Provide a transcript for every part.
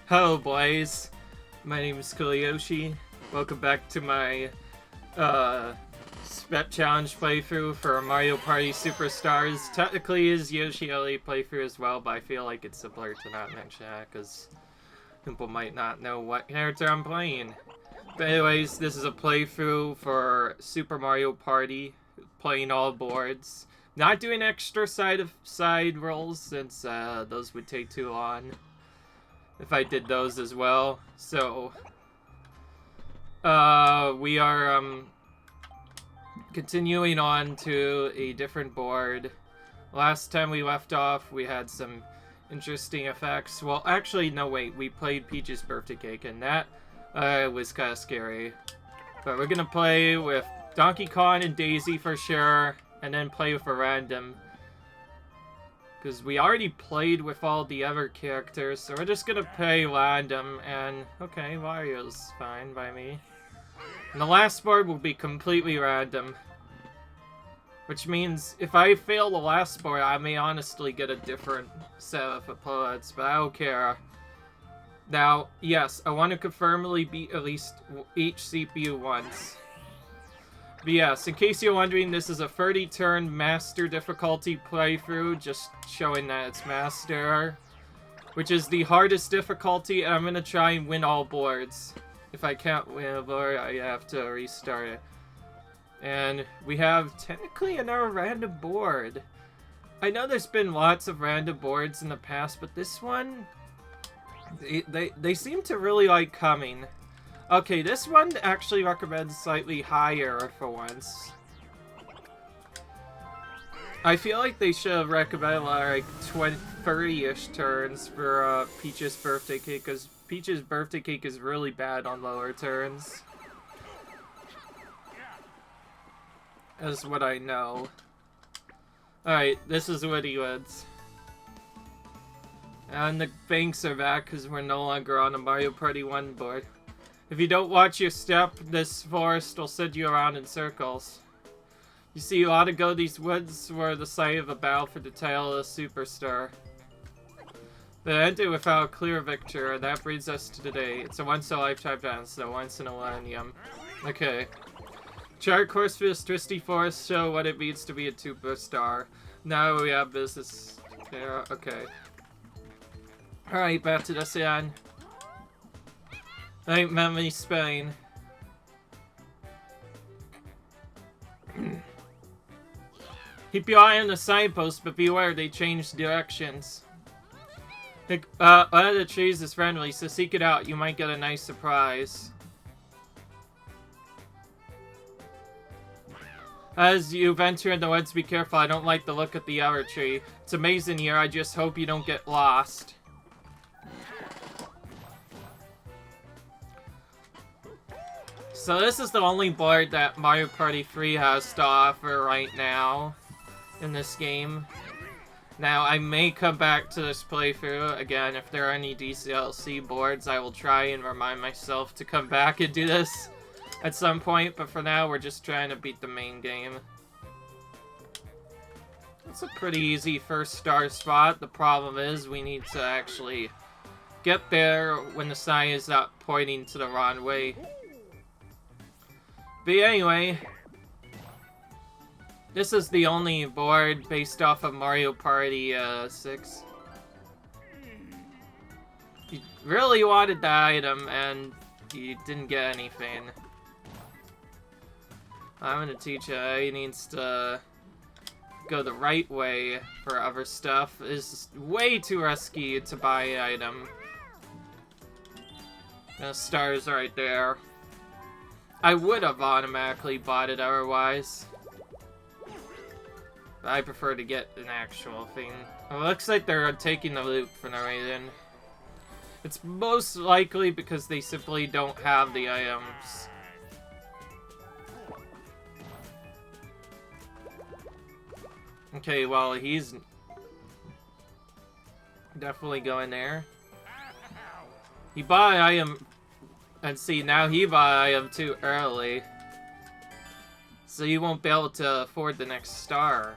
Hello boys, my name is Kiliyoshi. Welcome back to my Spec Challenge playthrough for Mario Party Superstars. Technically is Yoshi LA playthrough as well, but I feel like it's simpler to not mention that because people might not know what character I'm playing. But anyways, this is a playthrough for Super Mario Party, playing all boards. Not doing extra side rolls since those would take too long if I did those as well. So we are continuing on to a different board. Last time we left off, we had some interesting effects. Well, actually, no, wait. We played Peach's Birthday Cake, and that was kind of scary. But we're gonna play with Donkey Kong and Daisy for sure, and then play with a random. Because we already played with all the other characters, so we're just gonna play random, and okay, Wario's fine by me. And the last board will be completely random. Which means, if I fail the last board, I may honestly get a different set of opponents, but I don't care. Now, yes, I want to confirmably beat at least each CPU once. But yes, in case you're wondering, this is a 30-turn Master difficulty playthrough, just showing that it's Master, which is the hardest difficulty, and I'm going to try and win all boards. If I can't win a board, I have to restart it. And we have technically another random board. I know there's been lots of random boards in the past, but this one, they seem to really like coming. Okay, this one actually recommends slightly higher for once. I feel like they should have recommended like 30-ish turns for Peach's Birthday Cake, because Peach's Birthday Cake is really bad on lower turns. That's what I know. Alright, this is Woody Woods. And the banks are back because we're no longer on a Mario Party 1 board. If you don't watch your step, this forest will send you around in circles. You see, a lot ago, these woods were the site of a battle for the title of Superstar. But it ended without a clear victor, and that brings us to today. It's a once-in-a-lifetime event, so once in a millennium. Okay. Chart course for this twisty forest show what it means to be a superstar. Now we have business. Yeah, okay. Alright, back to the Ocean. Ain't memory Spain. Keep your eye on the signpost, but beware, they change directions. One of the trees is friendly, so seek it out. You might get a nice surprise. As you venture in the woods, be careful. I don't like the look of the other tree. It's amazing here. I just hope you don't get lost. So this is the only board that Mario Party 3 has to offer right now in this game. Now, I may come back to this playthrough again. If there are any DCLC boards, I will try and remind myself to come back and do this at some point. But for now, we're just trying to beat the main game. It's a pretty easy first star spot. The problem is we need to actually get there when the sign is not pointing to the wrong way. But anyway, this is the only board based off of Mario Party 6. You really wanted the item and you didn't get anything. I'm gonna teach you how he needs to go the right way for other stuff. It's way too risky to buy an item. The stars right there. I would have automatically bought it otherwise. But I prefer to get an actual thing. It looks like they're taking the loot for no reason. It's most likely because they simply don't have the items. Okay, well, he's definitely going there. He bought an item. And see, now he bought an item too early. So you won't be able to afford the next star.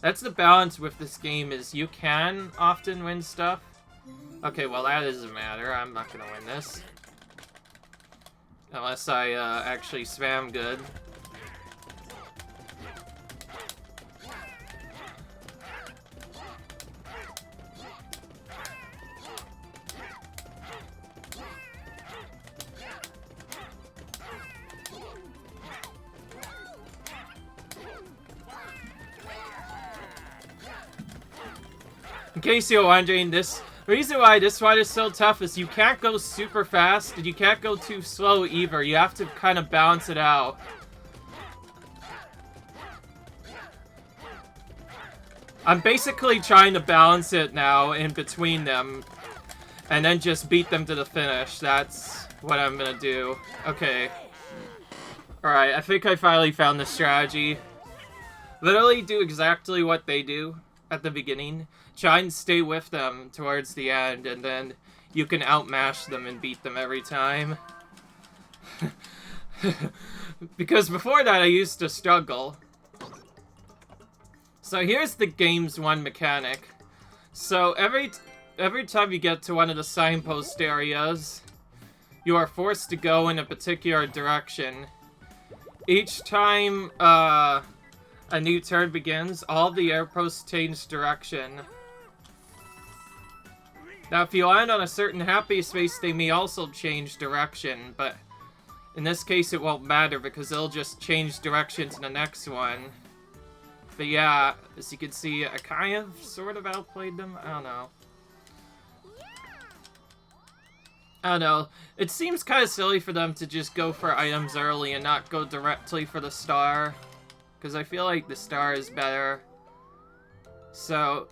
That's the balance with this game, is you can often win stuff, Okay, well that doesn't matter. I'm not gonna win this. Unless I actually spam good. In case you're wondering, the reason why this one is so tough is you can't go super fast and you can't go too slow either. You have to kind of balance it out. I'm basically trying to balance it now in between them and then just beat them to the finish. That's what I'm gonna do. Okay. Alright, I think I finally found the strategy. Literally do exactly what they do at the beginning. Try and stay with them towards the end, and then you can outmash them and beat them every time. Because before that, I used to struggle. So here's the game's one mechanic. So every time you get to one of the signpost areas, you are forced to go in a particular direction. Each time a new turn begins, all the airposts change direction. Now, if you land on a certain happy space, they may also change direction, but in this case, it won't matter because they'll just change direction to the next one. But yeah, as you can see, I kind of, sort of outplayed them. I don't know. I don't know. It seems kind of silly for them to just go for items early and not go directly for the star. Because I feel like the star is better. So,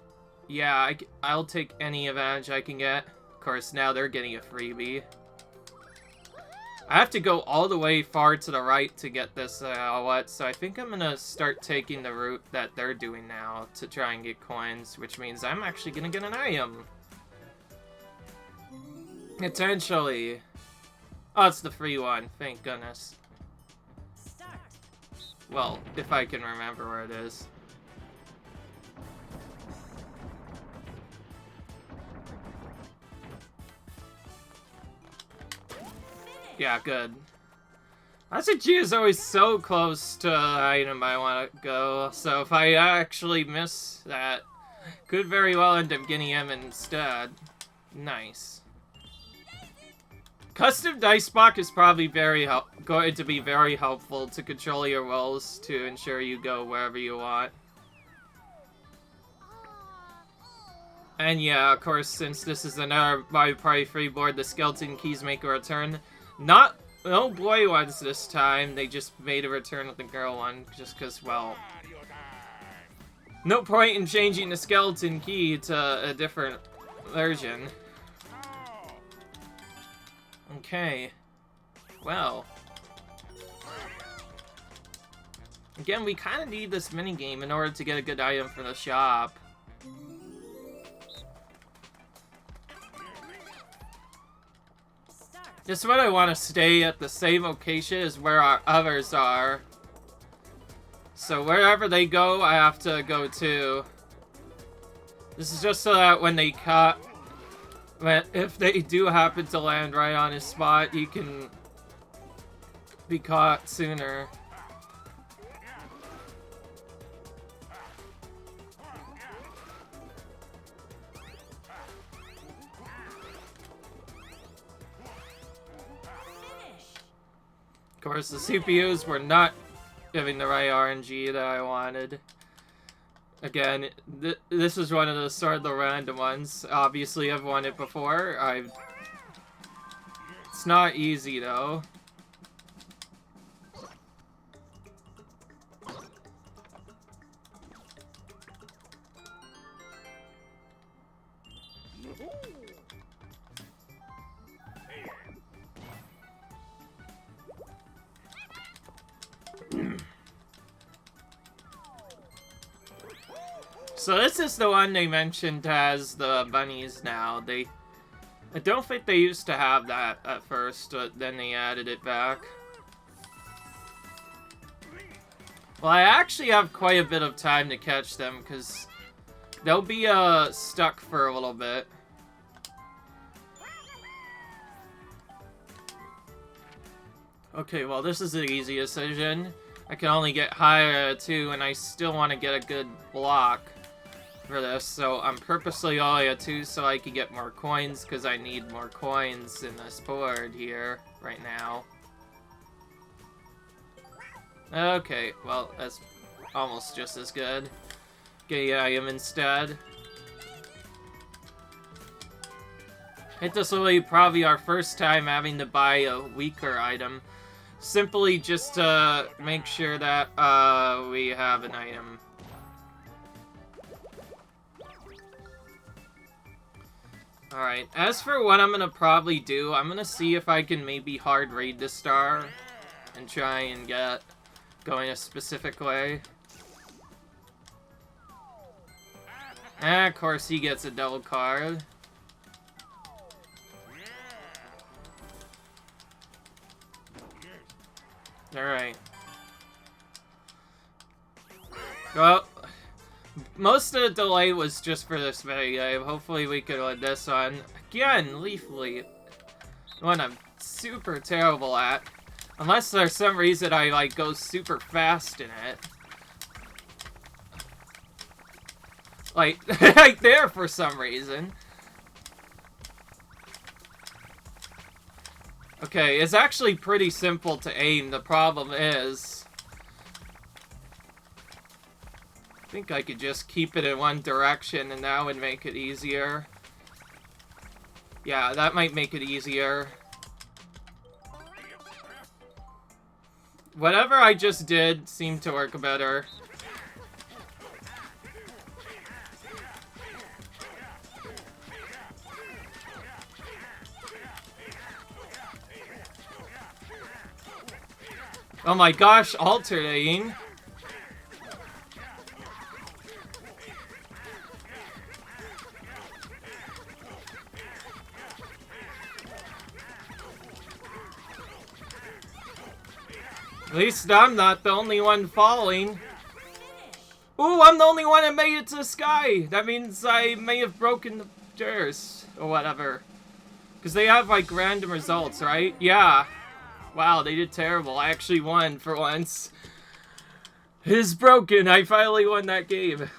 yeah, I'll take any advantage I can get. Of course, now they're getting a freebie. I have to go all the way far to the right to get this so I think I'm gonna start taking the route that they're doing now to try and get coins, which means I'm actually gonna get an item. Potentially. Oh, it's the free one, thank goodness. Well, if I can remember where it is. Yeah, good. SG is always so close to the item I want to go, so if I actually miss that, could very well end up getting him instead. Nice. Custom dice block is probably going to be very helpful to control your rolls to ensure you go wherever you want. And yeah, of course, since this is another Mario Party free board, the skeleton keys make a return. No boy ones this time, they just made a return with the girl one, just because, well, no point in changing the skeleton key to a different version. Okay, well, again, we kind of need this minigame in order to get a good item for the shop. Just when I want to stay at the same location as where our others are. So wherever they go, I have to go too. This is just so that when they if they do happen to land right on his spot, you can be caught sooner. Of course, the CPUs were not giving the right RNG that I wanted. Again, this is one of the sort of the random ones. Obviously, I've won it before. It's not easy, though. So this is the one they mentioned has the bunnies now. I don't think they used to have that at first, but then they added it back. Well, I actually have quite a bit of time to catch them, because they'll be stuck for a little bit. Okay, well, this is an easy decision. I can only get higher 2, and I still want to get a good block for this, so I'm purposely only at 2 so I can get more coins, because I need more coins in this board here right now. Okay, well, that's almost just as good. Get an item instead. I think this will be probably our first time having to buy a weaker item. Simply just to make sure that we have an item. Alright, as for what I'm gonna probably do, I'm gonna see if I can maybe hard raid the star and try and get going a specific way. And of course he gets a double card. Alright. Well, most of the delay was just for this video. Hopefully we could win this one. Again, Leaf Leap. One I'm super terrible at. Unless there's some reason I, like, go super fast in it. Like, like there for some reason. Okay, it's actually pretty simple to aim. The problem is, I think I could just keep it in one direction and that would make it easier. Yeah, that might make it easier. Whatever I just did seemed to work better. Oh my gosh, alternating. At least I'm not the only one falling. Ooh, I'm the only one that made it to the sky. That means I may have broken the stairs or whatever. Because they have like random results, right? Yeah. Wow, they did terrible. I actually won for once. It is broken. I finally won that game. It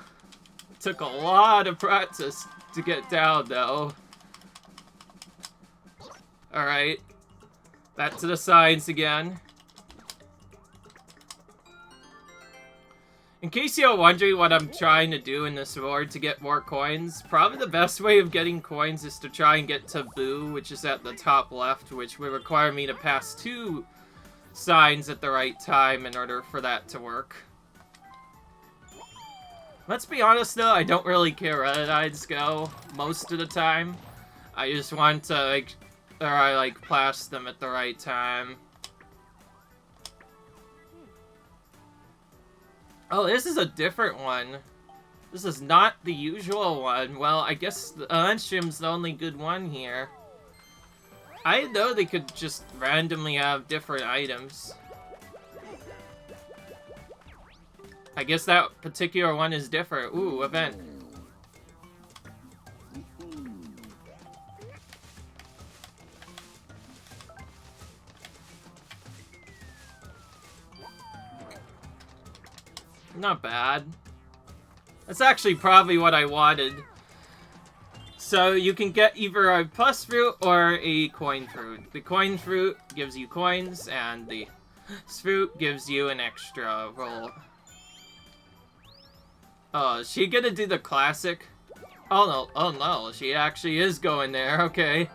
took a lot of practice to get down, though. Alright. Back to the signs again. In case you're wondering what I'm trying to do in this board to get more coins, probably the best way of getting coins is to try and get Taboo, which is at the top left, which would require me to pass 2 signs at the right time in order for that to work. Let's be honest though, I don't really care where the eyes go most of the time. I just want to, like, or I, like, pass them at the right time. Oh, this is a different one. This is not the usual one. Well, I guess the Unshim's the only good one here. I know they could just randomly have different items. I guess that particular one is different. Ooh, event. Not bad. That's actually probably what I wanted. So you can get either a plus fruit or a coin fruit. The coin fruit gives you coins, and the fruit gives you an extra roll. Oh, is she gonna do the classic? Oh no, she actually is going there, okay.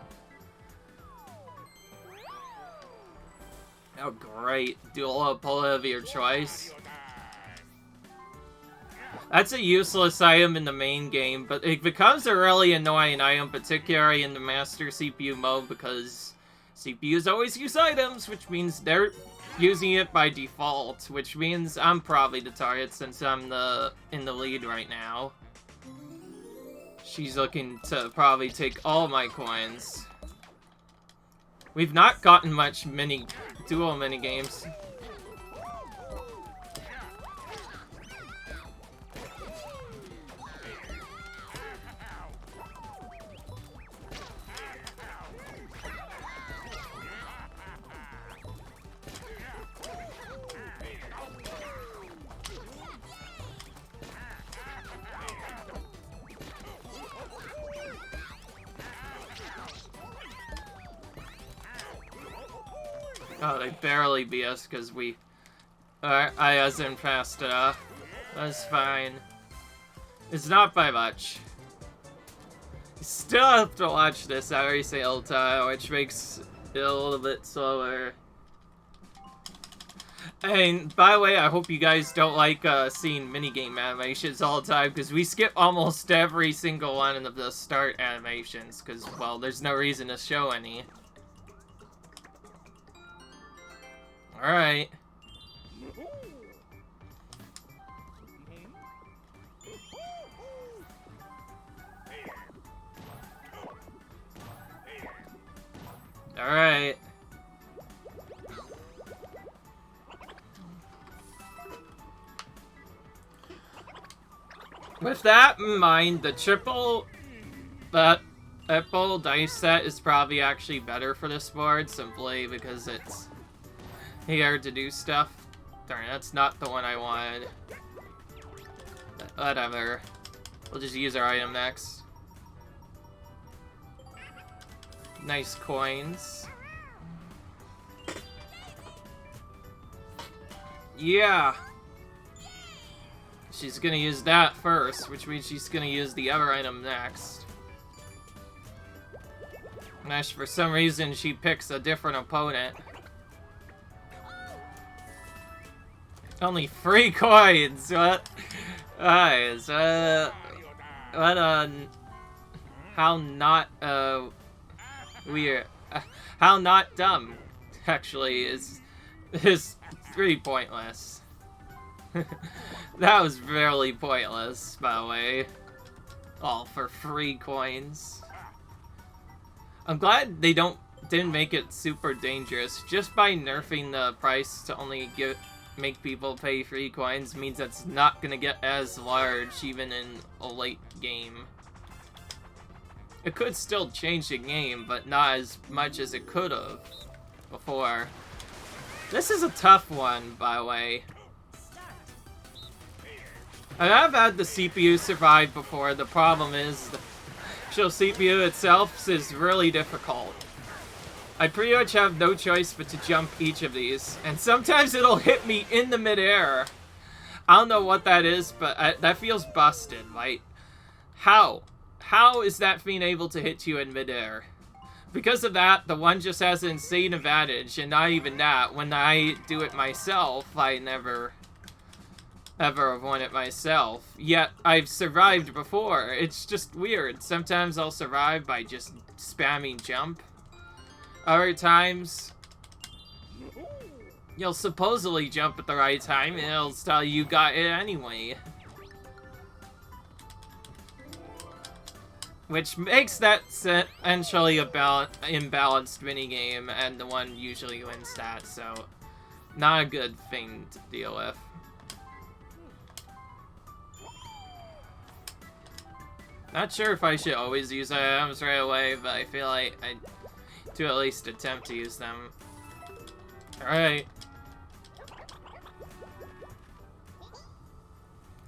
Oh great, dual opponent of your choice. That's a useless item in the main game, but it becomes a really annoying item, particularly in the Master CPU mode, because CPUs always use items, which means they're using it by default, which means I'm probably the target since I'm in the lead right now. She's looking to probably take all my coins. We've not gotten much dual mini games. Oh, they barely beat us because I wasn't fast enough. That's fine. It's not by much. You still have to watch this every single time, which makes it a little bit slower. And by the way, I hope you guys don't like seeing minigame animations all the time, because we skip almost every single one of the start animations, because, well, there's no reason to show any. Alright. Alright. With that in mind, the triple dice set is probably actually better for this board, simply because it's here to do stuff. Darn, that's not the one I wanted. But whatever. We'll just use our item next. Nice coins. Yeah. She's gonna use that first, which means she's gonna use the other item next. Unless for some reason she picks a different opponent. Only 3 coins! What? Guys, what, how not, weird. How not dumb, actually, is pretty pointless. That was really pointless, by the way. All for 3 coins. I'm glad they didn't make it super dangerous. Just by nerfing the price to only make people pay 3 coins means that's not gonna get as large even in a late game. It could still change the game, but not as much as it could have before. This is a tough one, by the way. I have had the CPU survive before. The problem is the actual CPU itself is really difficult. I pretty much have no choice but to jump each of these, and sometimes it'll hit me in the midair. I don't know what that is, but that feels busted. Like, how? How is that being able to hit you in midair? Because of that, the one just has an insane advantage, and not even that. When I do it myself, I never ever have won it myself. Yet, I've survived before. It's just weird. Sometimes I'll survive by just spamming jump. Other times, you'll supposedly jump at the right time, and it'll tell you got it anyway. Which makes that essentially a imbalanced minigame, and the one usually wins that, so not a good thing to deal with. Not sure if I should always use items right away, but I feel like I do at least attempt to use them. Alright.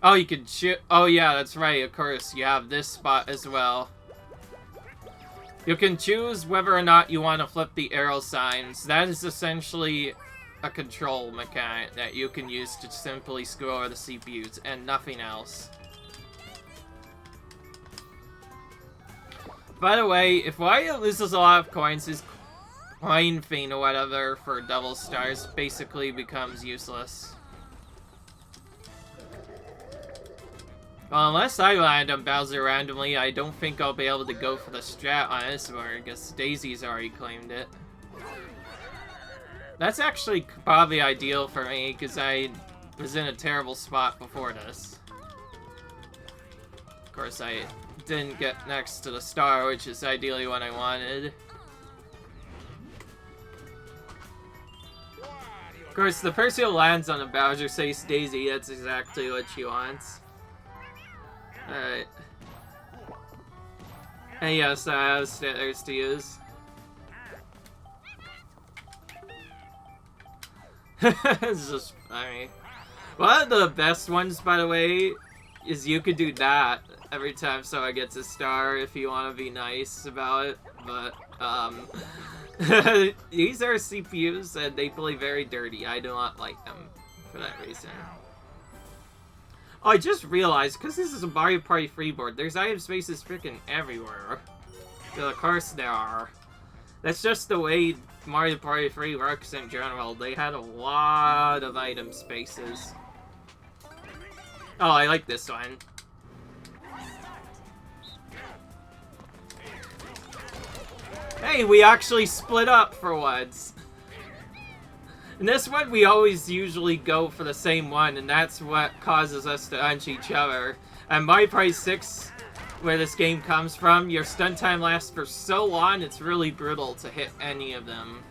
Oh, you can shoot. Oh, yeah, that's right. Of course, you have this spot as well. You can choose whether or not you want to flip the arrow signs. That is essentially a control mechanic that you can use to simply screw over the CPUs and nothing else. By the way, if Wario loses a lot of coins, his coin thing or whatever for double stars basically becomes useless. Well, unless I land on Bowser randomly, I don't think I'll be able to go for the strat on this one, because Daisy's already claimed it. That's actually probably ideal for me, because I was in a terrible spot before this. Of course, I didn't get next to the star, which is ideally what I wanted. Of course, the person who lands on a Bowser says Daisy, that's exactly what she wants. Alright. And yes, I have stickers to use. It's just funny. One of the best ones, by the way, is you could do that every time someone gets a star if you want to be nice about it. but, these are CPUs and they play very dirty. I do not like them for that reason. Oh, I just realized, because this is a Mario Party freeboard, there's item spaces freaking everywhere. So of course there are. That's just the way Mario Party 3 works in general. They had a lot of item spaces. Oh, I like this one. Hey, we actually split up for once. In this one, we always usually go for the same one, and that's what causes us to punch each other. And Mario Party 6, where this game comes from, your stun time lasts for so long, it's really brutal to hit any of them.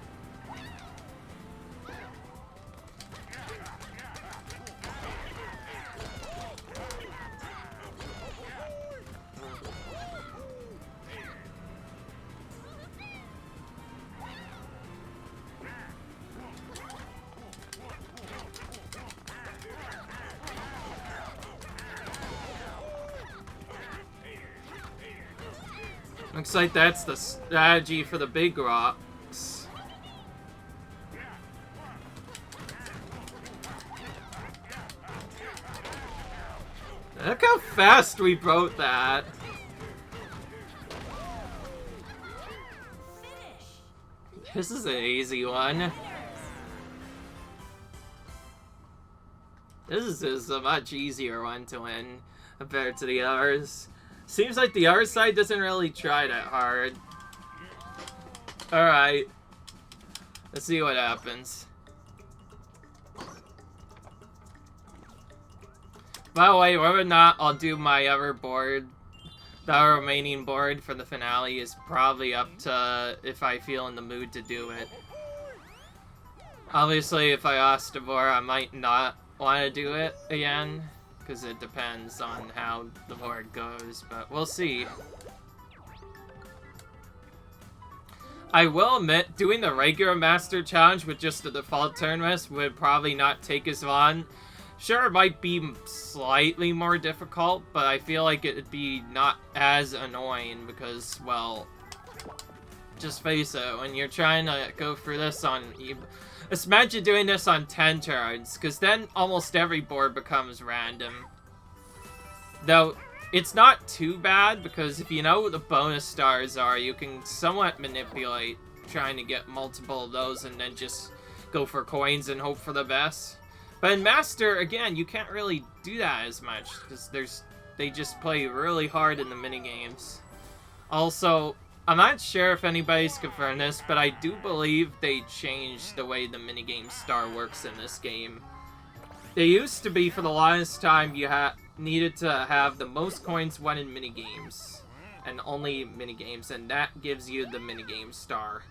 Looks like that's the strategy for the big rocks. Look how fast we broke that. This is an easy one. This is a much easier one to win compared to the others. Seems like the other side doesn't really try that hard. Alright. Let's see what happens. By the way, whether or not I'll do my other board, the other remaining board for the finale is probably up to if I feel in the mood to do it. Obviously, if I lost the board, I might not want to do it again. Because it depends on how the board goes, but we'll see. I will admit, doing the regular Master Challenge with just the default turn list would probably not take as long. Sure, it might be slightly more difficult, but I feel like it would be not as annoying because, well, just face it, when you're trying to go through this on... Just imagine doing this on 10 turns, because then almost every board becomes random. Though, it's not too bad, because if you know what the bonus stars are, you can somewhat manipulate trying to get multiple of those and then just go for coins and hope for the best. But in Master, again, you can't really do that as much, because they just play really hard in the minigames. Also, I'm not sure if anybody's confirmed this, but I do believe they changed the way the minigame star works in this game. They used to be, for the longest time, you needed to have the most coins won in minigames. And only minigames, and that gives you the minigame star.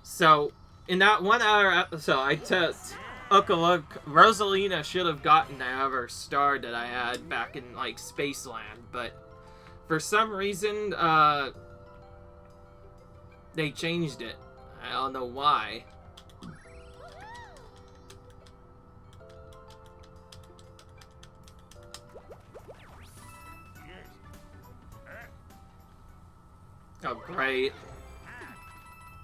So, in that 1 hour episode, I took a look. Rosalina should have gotten that other star that I had back in, like, Spaceland, but for some reason, they changed it. I don't know why. Oh, great.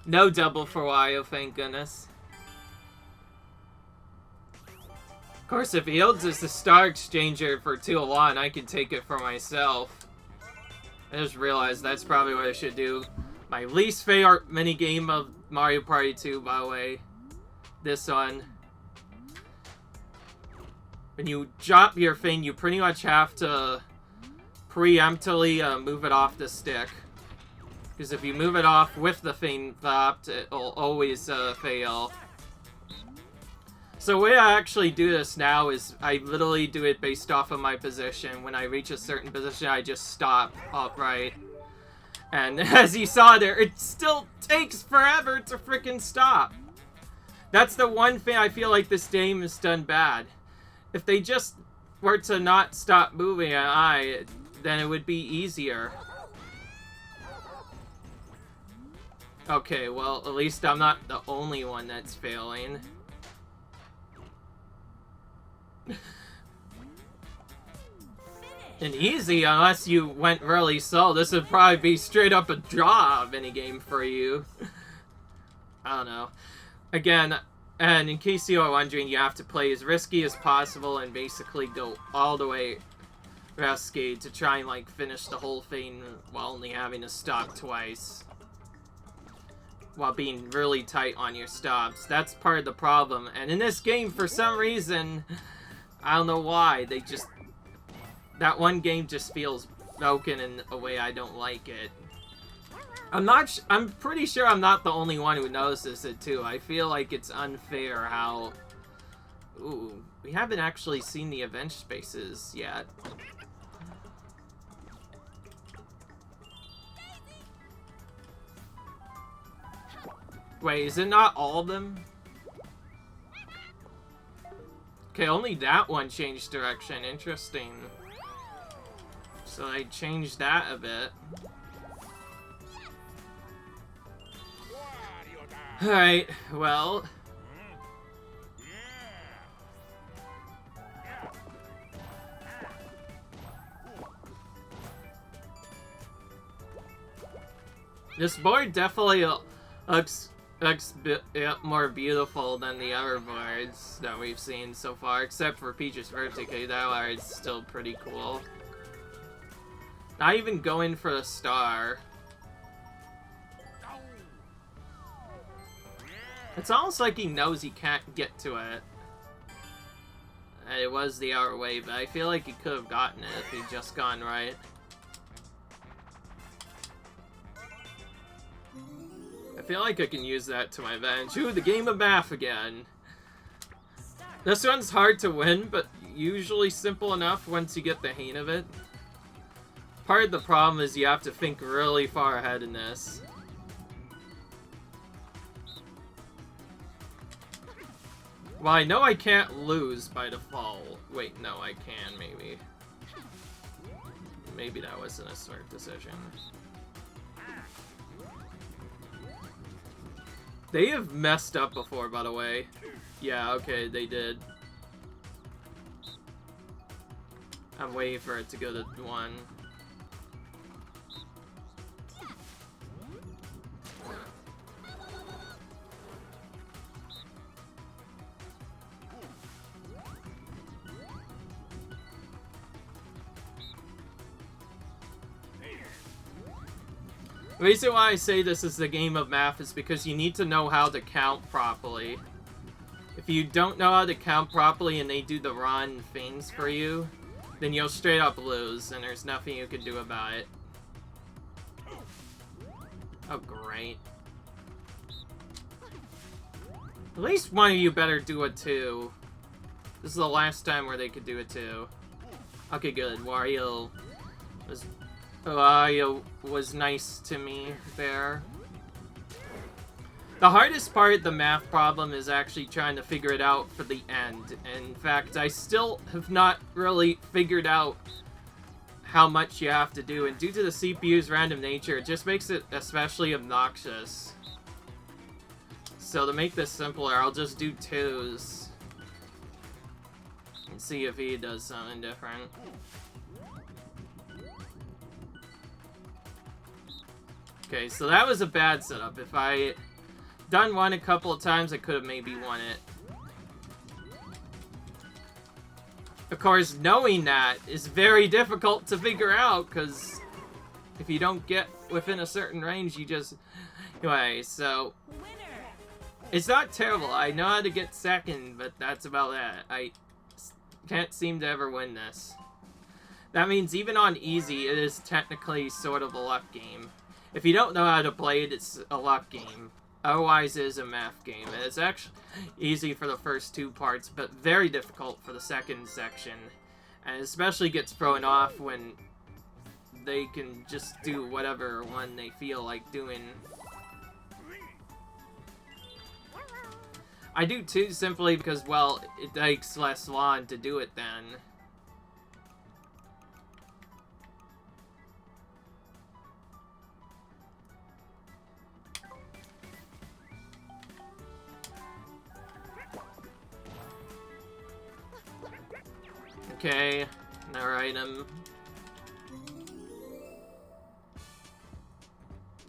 No double for Wario, thank goodness. Of course, if he holds us the Star Exchanger for 2-1, I can take it for myself. I just realized that's probably what I should do. My least favorite minigame of Mario Party 2, by the way. This one. When you drop your thing, you pretty much have to preemptively move it off the stick. Because if you move it off with the thing dropped, it'll always fail. So the way I actually do this now is I literally do it based off of my position. When I reach a certain position, I just stop upright. And as you saw there, it still takes forever to freaking stop. That's the one thing I feel like this game has done bad. If they just were to not stop moving an eye, then it would be easier. Okay, well, at least I'm not the only one that's failing. And easy, unless you went really slow, this would probably be straight up a draw minigame for you. I don't know. Again, and in case you are wondering, you have to play as risky as possible and basically go all the way risky to try and, like, finish the whole thing while only having to stop twice. While being really tight on your stops. That's part of the problem. And in this game, for some reason, I don't know why, they just... That one game just feels broken in a way I don't like it. I'm pretty sure I'm not the only one who notices it too. I feel like it's unfair how... Ooh, we haven't actually seen the event spaces yet. Wait, is it not all of them? Okay, only that one changed direction. Interesting. So I changed that a bit. Alright, well... This board definitely looks more beautiful than the other boards that we've seen so far, except for Peach's Birthday Cake. That board's still pretty cool. Not even going for the star. It's almost like he knows he can't get to it. And it was the outer way, but I feel like he could have gotten it if he'd just gone right. I feel like I can use that to my advantage. Ooh, the game of math again. This one's hard to win, but usually simple enough once you get the hang of it. Part of the problem is you have to think really far ahead in this. Well, I know I can't lose by default. Wait, no, I can, maybe. Maybe that wasn't a smart decision. They have messed up before, by the way. Yeah, okay, they did. I'm waiting for it to go to 1. The reason why I say this is the game of math is because you need to know how to count properly. If you don't know how to count properly and they do the wrong things for you, then you'll straight up lose, and there's nothing you can do about it. Oh, great. At least one of you better do a 2. This is the last time where they could do a 2. Okay, good. Wario was nice to me there. The hardest part of the math problem is actually trying to figure it out for the end. In fact, I still have not really figured out how much you have to do, and due to the CPU's random nature, it just makes it especially obnoxious. So to make this simpler, I'll just do 2s. And see if he does something different. Okay, so that was a bad setup. If I done 1 a couple of times, I could have maybe won it. Of course, knowing that is very difficult to figure out, because if you don't get within a certain range, you just... Anyway, so... It's not terrible. I know how to get second, but that's about that. I can't seem to ever win this. That means even on easy, it is technically sort of a luck game. If you don't know how to play it, it's a luck game. Otherwise, it is a math game. It's actually easy for the first 2 parts, but very difficult for the second section. And especially gets thrown off when they can just do whatever one they feel like doing. I do 2 simply because, well, it takes less long to do it then. Okay, another item.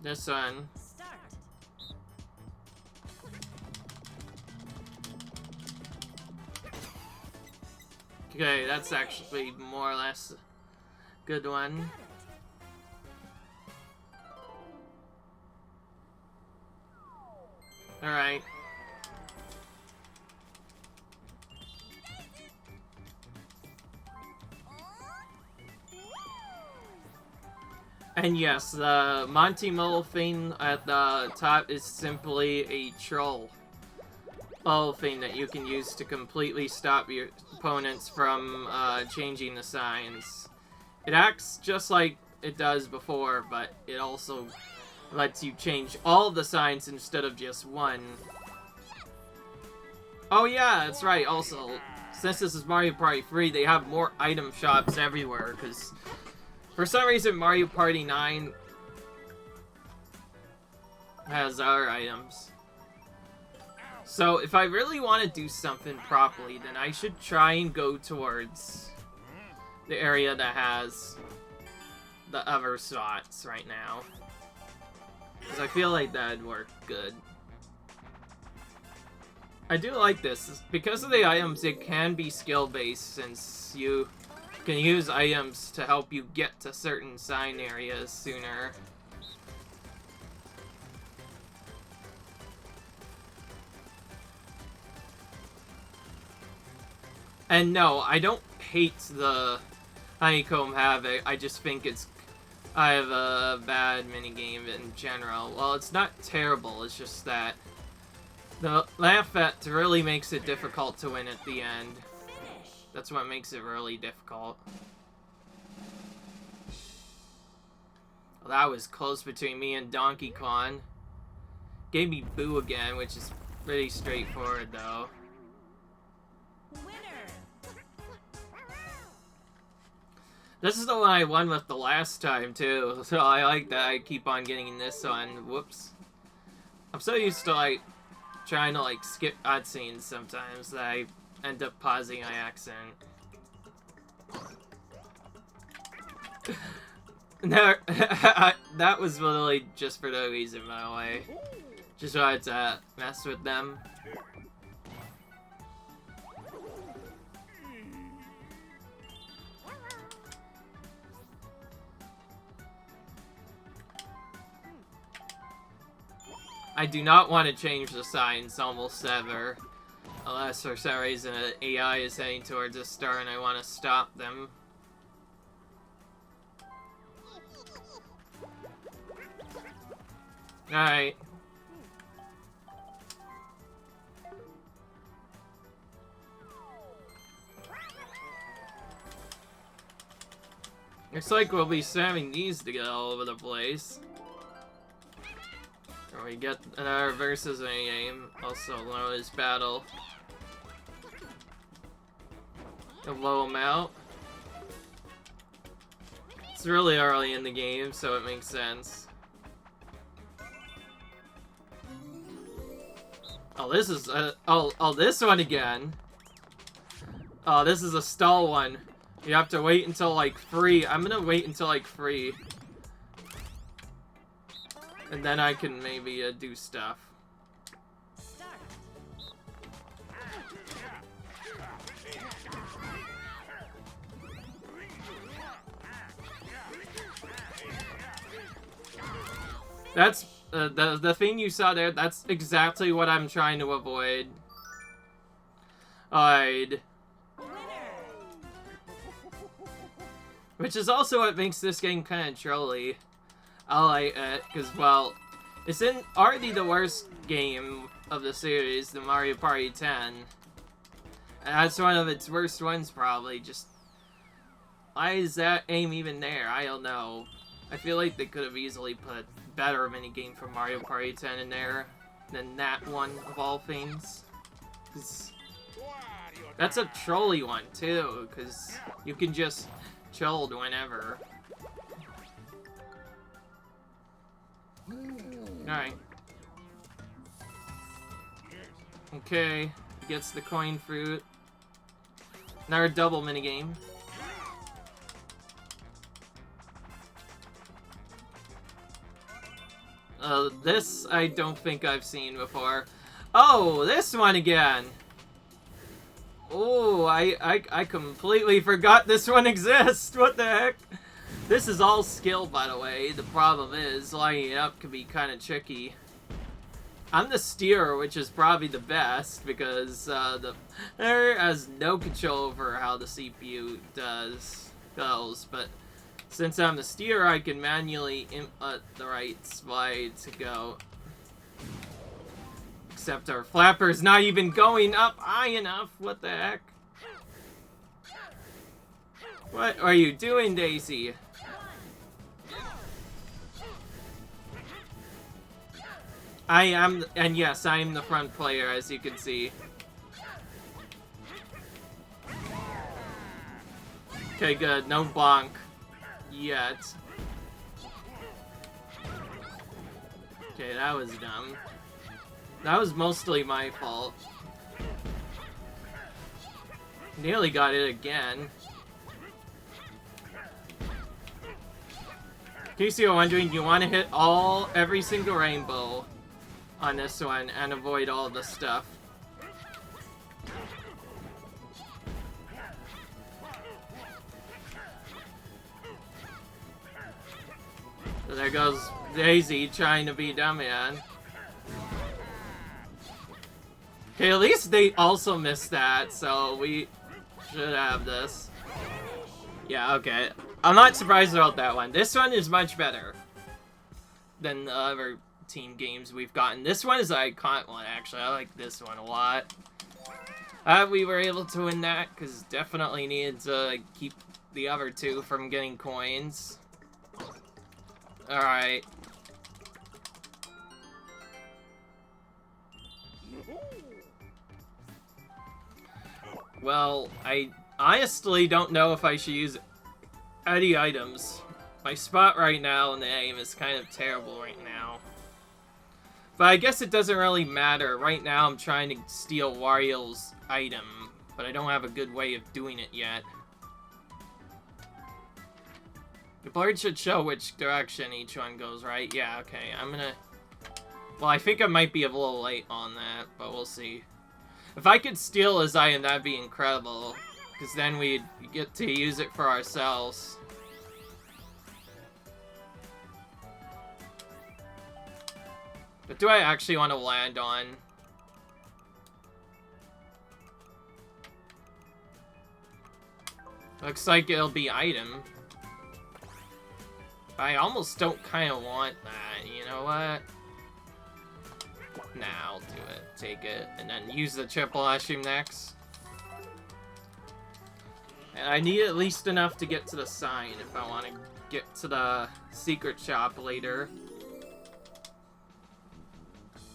This one. Okay, that's actually more or less a good one. Alright. And yes, the Monty Mole thing at the top is simply a troll thing that you can use to completely stop your opponents from changing the signs. It acts just like it does before, but it also lets you change all the signs instead of just one. Oh yeah, that's right, also, since this is Mario Party 3, they have more item shops everywhere, because for some reason Mario Party 9 has our items. So if I really want to do something properly, then I should try and go towards the area that has the other slots right now. Because I feel like that'd work good. I do like this. Because of the items, it can be skill-based, since you can use items to help you get to certain sign areas sooner. And no, I don't hate the Honeycomb Havoc, I just think I have a bad minigame in general. Well, it's not terrible, it's just that the Laugh At really makes it difficult to win at the end. That's what makes it really difficult. Well, that was close between me and Donkey Kong. Gave me Boo again, which is pretty straightforward though. This is the one I won with the last time, too, so I like that I keep on getting this one. Whoops. I'm so used to, like, trying to, like, skip cutscenes sometimes that I end up pausing by accident. No, that was literally just for no reason, by the way. Just wanted to mess with them. I do not want to change the signs almost ever. Unless for some reason an AI is heading towards a star and I want to stop them. Alright. Looks like we'll be spamming these to get all over the place. Or we get another versus game, also known as battle. To blow them out. It's really early in the game, so it makes sense. Oh, this is oh, this one again. Oh, this is a stall one. You have to wait until like 3. I'm gonna wait until like 3. And then I can maybe do stuff. That's the thing you saw there. That's exactly what I'm trying to avoid. Which is also what makes this game kind of trolly. I like it, because, well, it's already the worst game of the series, the Mario Party 10. And that's one of its worst ones, probably. Just, why is that aim even there? I don't know. I feel like they could have easily put a better minigame for Mario Party 10 in there than that one, of all things. 'Cause that's a trolly one, too, because you can just troll whenever. Alright. Okay, gets the coin fruit. Another double minigame. This I don't think I've seen before. Oh, this one again! Oh, I completely forgot this one exists! What the heck? This is all skill, by the way. The problem is, lining it up can be kind of tricky. I'm the steerer, which is probably the best, because the player has no control over how the CPU goes, but since I'm the steerer, I can manually input the right slide to go. Except our flapper's not even going up high enough. What the heck? What are you doing, Daisy? I am, and yes, I am the front player, as you can see. Okay, good. No bonk. Yet. Okay, that was dumb. That was mostly my fault. Nearly got it again. In case you're wondering, you want to hit every single rainbow on this one and avoid all the stuff. So there goes Daisy trying to be dumb man. Okay, at least they also missed that, so we should have this. Yeah, okay. I'm not surprised about that one. This one is much better than the other team games we've gotten. This one is an iconic one, actually. I like this one a lot. We were able to win that, because definitely needed to keep the other two from getting coins. Alright. Well, I honestly don't know if I should use any items. My spot right now in the aim is kind of terrible right now. But I guess it doesn't really matter. Right now I'm trying to steal Wario's item, but I don't have a good way of doing it yet. The board should show which direction each one goes, right? Yeah, okay. I'm gonna... Well, I think I might be a little late on that, but we'll see. If I could steal his item, that'd be incredible. Because then we'd get to use it for ourselves. But do I actually want to land on? Looks like it'll be item. I almost don't kind of want that, you know what? Nah, I'll do it. Take it. And then use the triple mushroom next. And I need at least enough to get to the sign if I want to get to the secret shop later.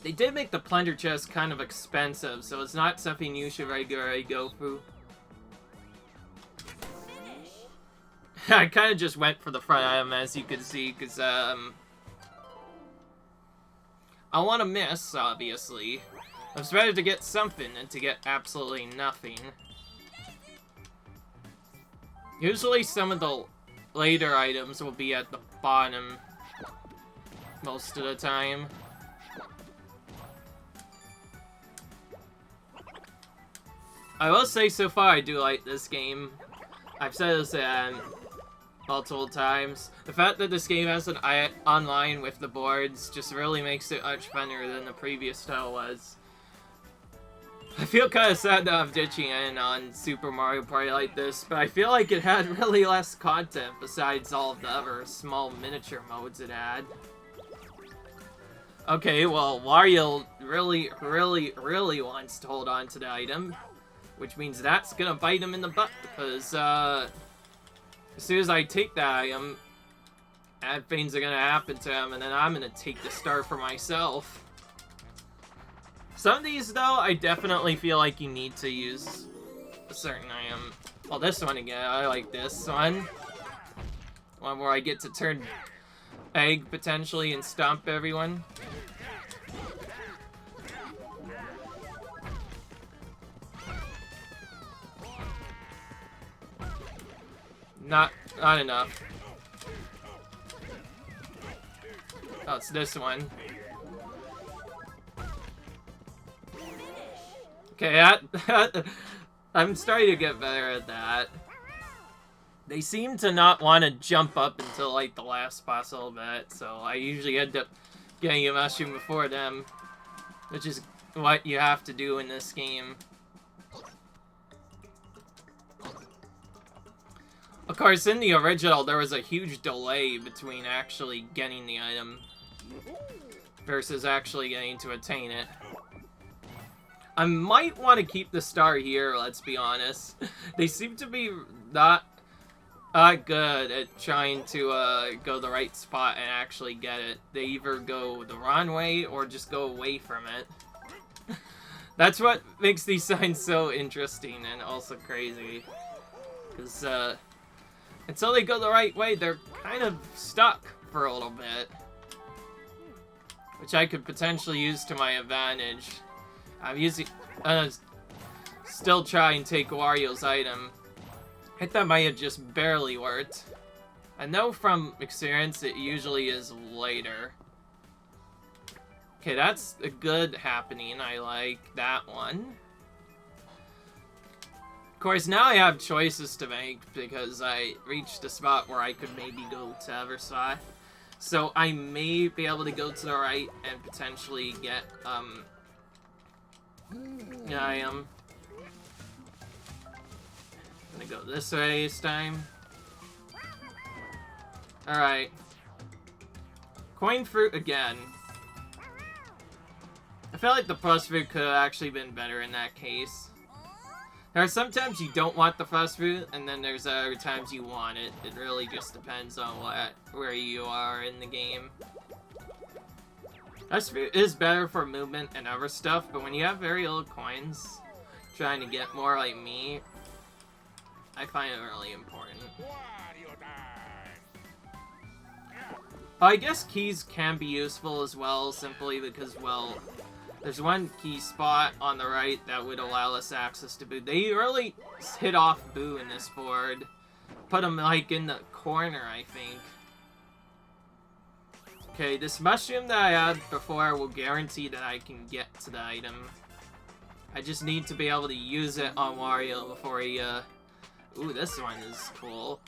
They did make the plunder chest kind of expensive, so it's not something you should regularly go through. I kind of just went for the front item, as you can see, because, I want to miss, obviously. It's better to get something than to get absolutely nothing. Usually some of the later items will be at the bottom most of the time. I will say so far I do like this game. I've said this multiple times. The fact that this game has an online with the boards just really makes it much funner than the previous style was. I feel kind of sad that I'm ditching in on Super Mario Party like this, but I feel like it had really less content besides all of the other small miniature modes it had. Okay, well, Wario really wants to hold on to the item, which means that's gonna bite him in the butt, because, as soon as I take that item, bad things are gonna happen to him, and then I'm gonna take the star for myself. Some of these, though, I definitely feel like you need to use a certain item. Well, this one again, I like this one. One where I get to turn egg, potentially, and stomp everyone. Not enough. Oh, it's this one. Okay, I'm starting to get better at that. They seem to not want to jump up until, like, the last possible bit, so I usually end up getting a mushroom before them, which is what you have to do in this game. Of course, in the original, there was a huge delay between actually getting the item versus actually getting to attain it. I might want to keep the star here, let's be honest. They seem to be not good at trying to go the right spot and actually get it. They either go the wrong way or just go away from it. That's what makes these signs so interesting and also crazy. Because until they go the right way, they're kind of stuck for a little bit. Which I could potentially use to my advantage. I'm using... still try and take Wario's item. I think that might have just barely worked. I know from experience it usually is later. Okay, that's a good happening. I like that one. Of course, now I have choices to make because I reached a spot where I could maybe go to Everspa. So I may be able to go to the right and potentially get, yeah, I am. Gonna go this way this time. Alright. Coin fruit again. I feel like the plus fruit could have actually been better in that case. There are sometimes you don't want the plus fruit, and then there's other times you want it. It really just depends on where you are in the game. Plus fruit is better for movement and other stuff, but when you have very little coins, trying to get more like me, I find it really important. I guess keys can be useful as well, simply because, well, there's one key spot on the right that would allow us access to Boo. They really hit off Boo in this board. Put him, like, in the corner, I think. Okay, this mushroom that I had before will guarantee that I can get to the item. I just need to be able to use it on Wario before he, Ooh, this one is cool.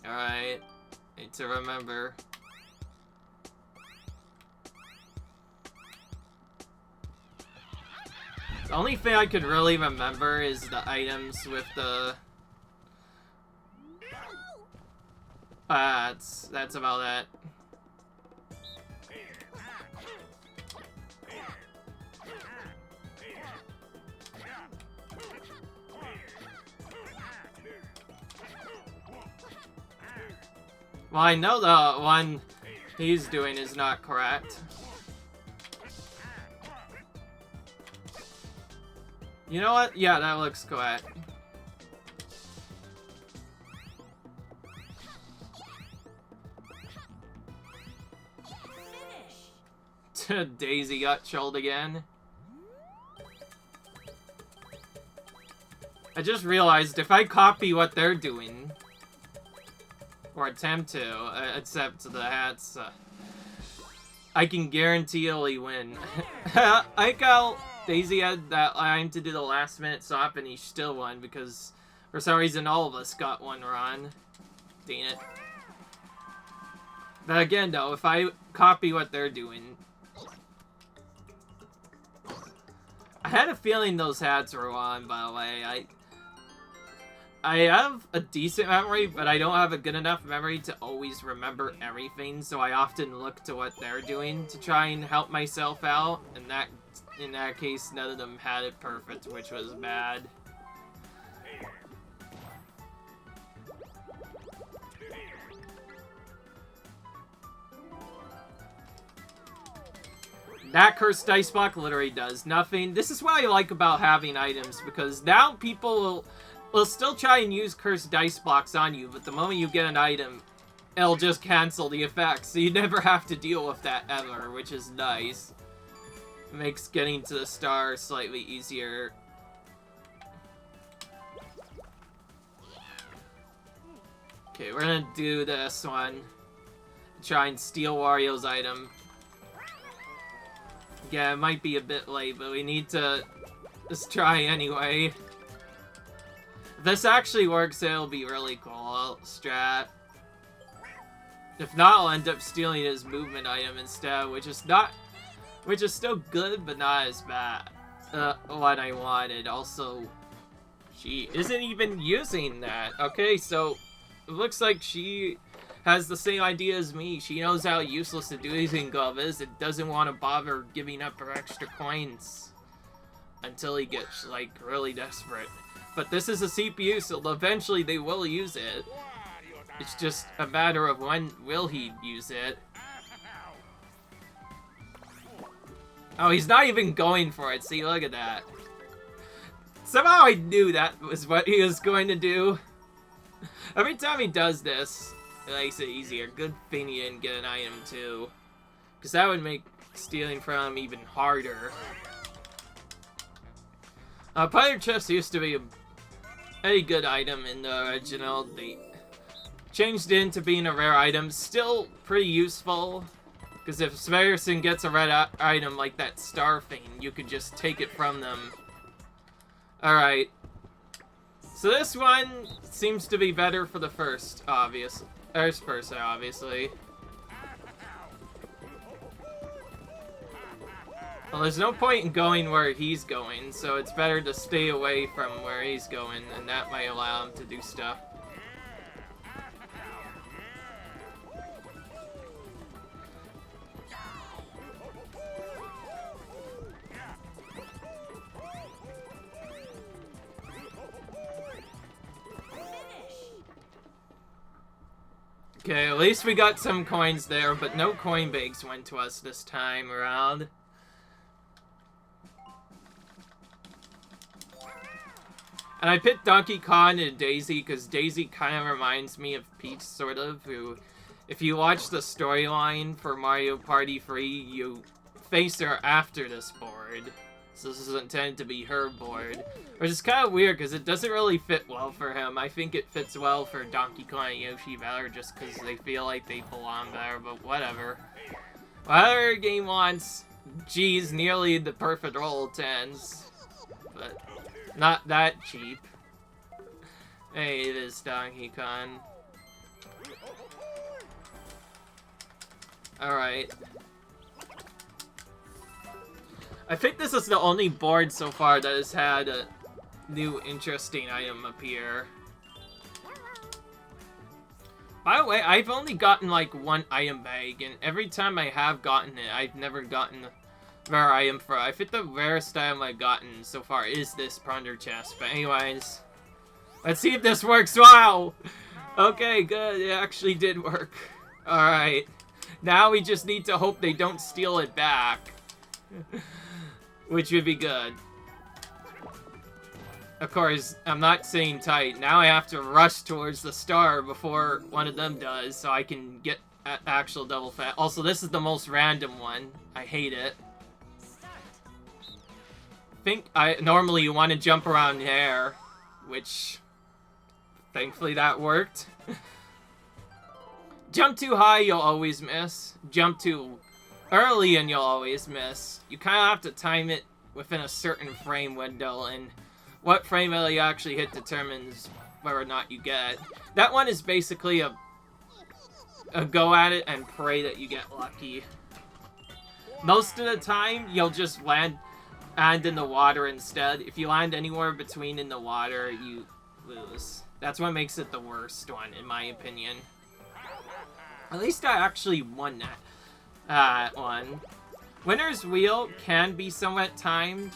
Alright. Need to remember. The only thing I could really remember is the items with the... that's about it. Well, I know the one he's doing is not correct. You know what? Yeah, that looks correct. Daisy got chilled again. I just realized if I copy what they're doing, or attempt to, except the hats, I can guaranteeily win. I like how Daisy had that line to do the last minute swap and he still won because for some reason all of us got one wrong. Dang it. But again though, if I copy what they're doing... I had a feeling those hats were on, by the way. I have a decent memory, but I don't have a good enough memory to always remember everything, so I often look to what they're doing to try and help myself out, and in that case, none of them had it perfect, which was bad. That cursed dice block literally does nothing. This is what I like about having items, because now people will still try and use cursed dice blocks on you, but the moment you get an item, it'll just cancel the effect, so you never have to deal with that ever, which is nice. It makes getting to the star slightly easier. Okay, we're gonna do this one. try and steal Wario's item. Yeah, it might be a bit late, but we need to just try anyway. If this actually works, it'll be really cool strat. If not, I'll end up stealing his movement item instead, which is still good, but not as bad. What I wanted. Also, she isn't even using that. Okay, so it looks like she has the same idea as me. She knows how useless the Dewezing Glove is and doesn't want to bother giving up her extra coins until he gets, like, really desperate. But this is a CPU, so eventually they will use it. It's just a matter of when will he use it. Oh, he's not even going for it. See, look at that. Somehow I knew that was what he was going to do. Every time he does this, it makes it easier. Good thing he didn't get an item, too. Because that would make stealing from him even harder. Pirate Chest used to be a good item in the original. They changed it into being a rare item. Still pretty useful. Because if Sverreson gets a red item like that star thing, you could just take it from them. Alright. So this one seems to be better for the first person, obviously. Well, there's no point in going where he's going, so it's better to stay away from where he's going, and that might allow him to do stuff. Okay, at least we got some coins there, but no coin bags went to us this time around. And I picked Donkey Kong and Daisy because Daisy kind of reminds me of Peach, sort of, who, if you watch the storyline for Mario Party 3, you face her after this board. So this is intended to be her board. Which is kind of weird because it doesn't really fit well for him. I think it fits well for Donkey Kong and Yoshi better just because they feel like they belong better, but whatever. Whatever your game wants. Geez, nearly the perfect roll 10s. But not that cheap. Hey, it is Donkey Kong. Alright. I think this is the only board so far that has had a new interesting item appear. By the way, I've only gotten like one item bag, and every time I have gotten it, I've never gotten a rare item for it. I think the rarest item I've gotten so far is this Plunder Chest. But anyways, let's see if this works. Wow! Okay, good. It actually did work. Alright. Now we just need to hope they don't steal it back. Which would be good. Of course, I'm not sitting tight. Now I have to rush towards the star before one of them does, so I can get actual double fat. Also, this is the most random one. I hate it. Normally you want to jump around there, which thankfully that worked. Jump too high, you'll always miss. Jump too early and you'll always miss. You kind of have to time it within a certain frame window, and what frame you actually hit determines whether or not you get it. That one is basically a go at it and pray that you get lucky. Most of the time, you'll just land in the water instead. If you land anywhere between in the water, you lose. That's what makes it the worst one, in my opinion. At least I actually won that one. Winner's Wheel can be somewhat timed.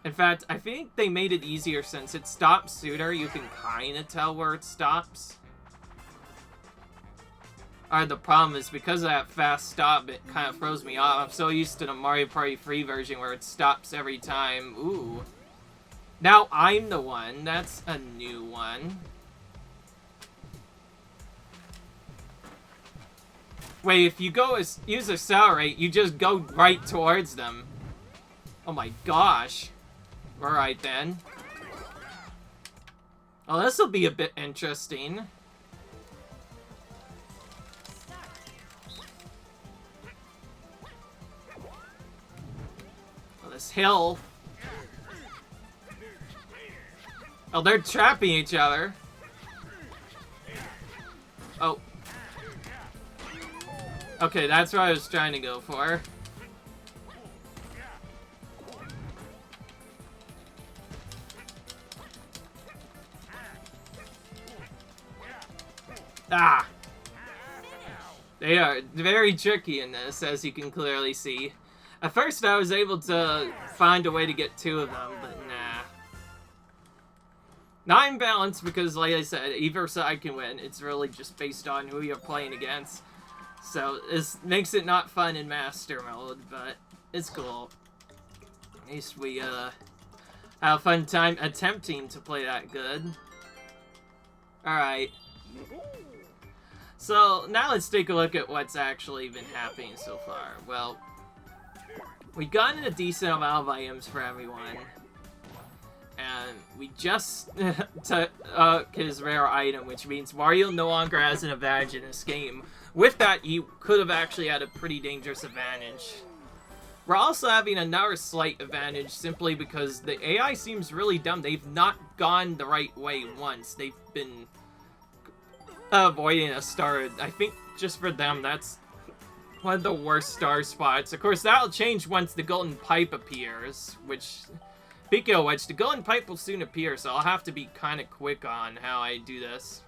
In fact, I think they made it easier since it stops sooner. You can kind of tell where it stops. The problem is because of that fast stop, it kind of throws me off. I'm so used to the Mario Party 3 version where it stops every time. Ooh. Now I'm the one. That's a new one. Wait, if you use Accelerate, you just go right towards them. Oh my gosh. Alright then. Oh, this will be a bit interesting. this hill. Oh, they're trapping each other. Oh. Okay, that's what I was trying to go for. Ah! They are very tricky in this, as you can clearly see. At first I was able to find a way to get 2 of them, but nah. Not in balance because, like I said, either side can win. It's really just based on who you're playing against. So this makes it not fun in Master Mode, but it's cool. At least we have a fun time attempting to play that good. Alright. So now let's take a look at what's actually been happening so far. Well, we've gotten a decent amount of items for everyone. And we just took his rare item, which means Wario no longer has an advantage in this game. With that, he could have actually had a pretty dangerous advantage. We're also having another slight advantage simply because the AI seems really dumb. They've not gone the right way once. They've been avoiding a star. I think just for them, that's one of the worst star spots. Of course, that'll change once the golden pipe appears, which... Speaking of which, the golden pipe will soon appear, so I'll have to be kind of quick on how I do this.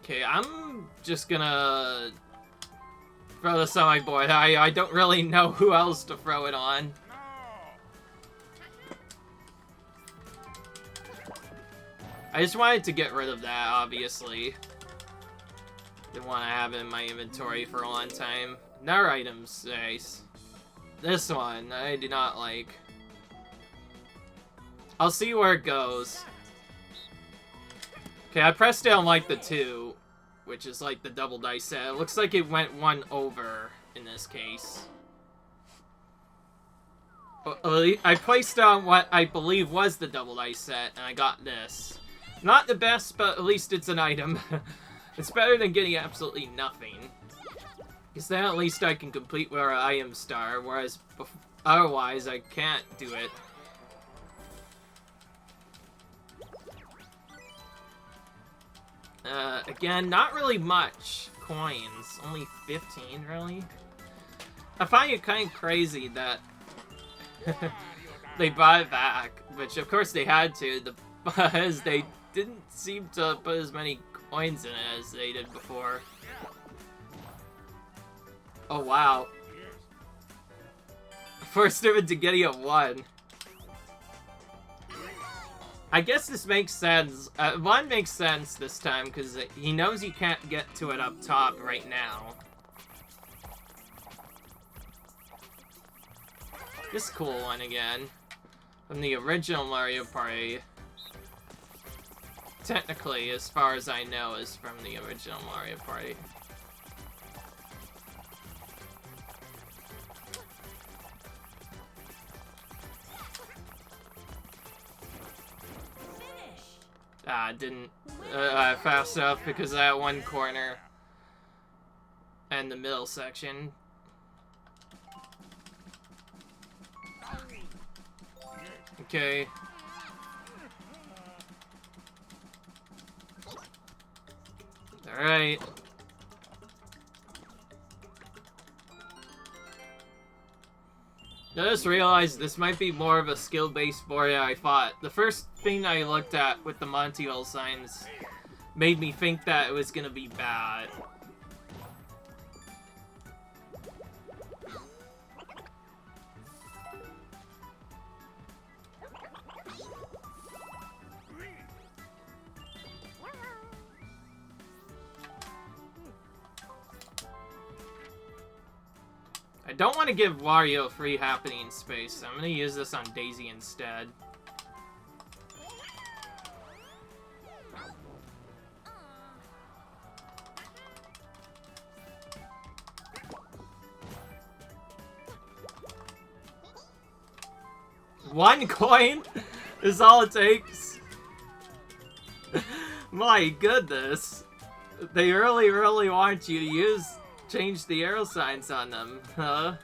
Okay, I'm just gonna throw this on my board. I don't really know who else to throw it on. I just wanted to get rid of that, obviously. Didn't want to have it in my inventory for a long time. Another items, nice. This one, I do not like. I'll see where it goes. Okay, I pressed down like the 2, which is like the double dice set. It looks like it went 1 over in this case. I placed down what I believe was the double dice set, and I got this. Not the best, but at least it's an item. It's better than getting absolutely nothing. Because then at least I can complete where I am star, whereas otherwise I can't do it. Again, not really much coins. Only 15, really? I find it kind of crazy that they brought it back, which of course they had to, because they didn't seem to put as many coins in it as they did before. Oh, wow. First of it to getting a 1. I guess this makes sense. 1 makes sense this time, because he knows you can't get to it up top right now. This cool one again. From the original Mario Party. Technically, as far as I know, is from the original Mario Party. Didn't fast enough because of that one corner and the middle section. Okay. Alright. I just realized this might be more of a skill-based board than I thought. The first thing I looked at with the Monty Hall signs made me think that it was gonna be bad. I don't want to give Wario free happening space, so I'm going to use this on Daisy instead. One coin is all it takes. My goodness. They really want you to change the arrow signs on them, huh?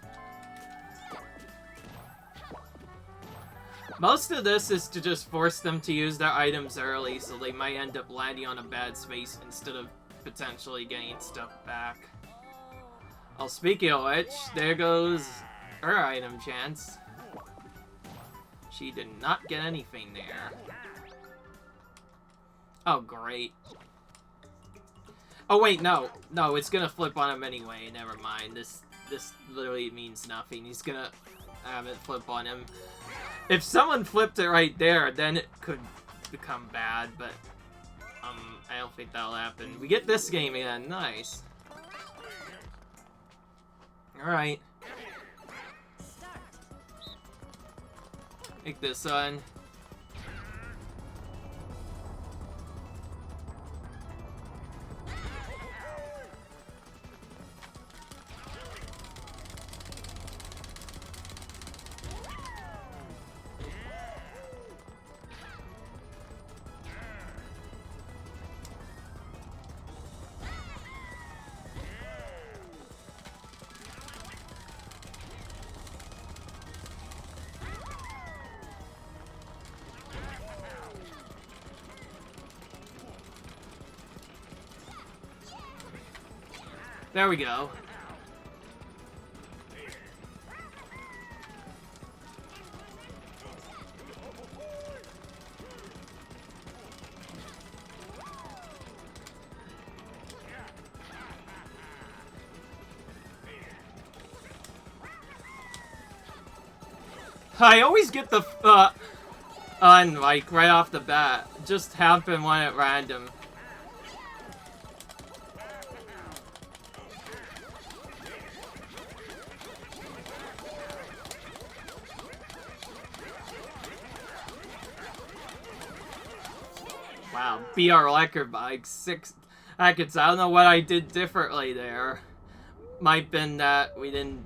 Most of this is to just force them to use their items early, so they might end up landing on a bad space instead of potentially getting stuff back. Oh, speaking of which, there goes her item chance. She did not get anything there. Oh, great. Oh, wait, no. No, it's gonna flip on him anyway. Never mind. This literally means nothing. He's gonna have it flip on him. If someone flipped it right there, then it could become bad, but I don't think that'll happen. We get this game again. Nice. Alright. Take this on. There we go. I always get the on like right off the bat. Just happen one at random. Wow, BR Lecker Bike 6 seconds. I don't know what I did differently there. Might been that we didn't.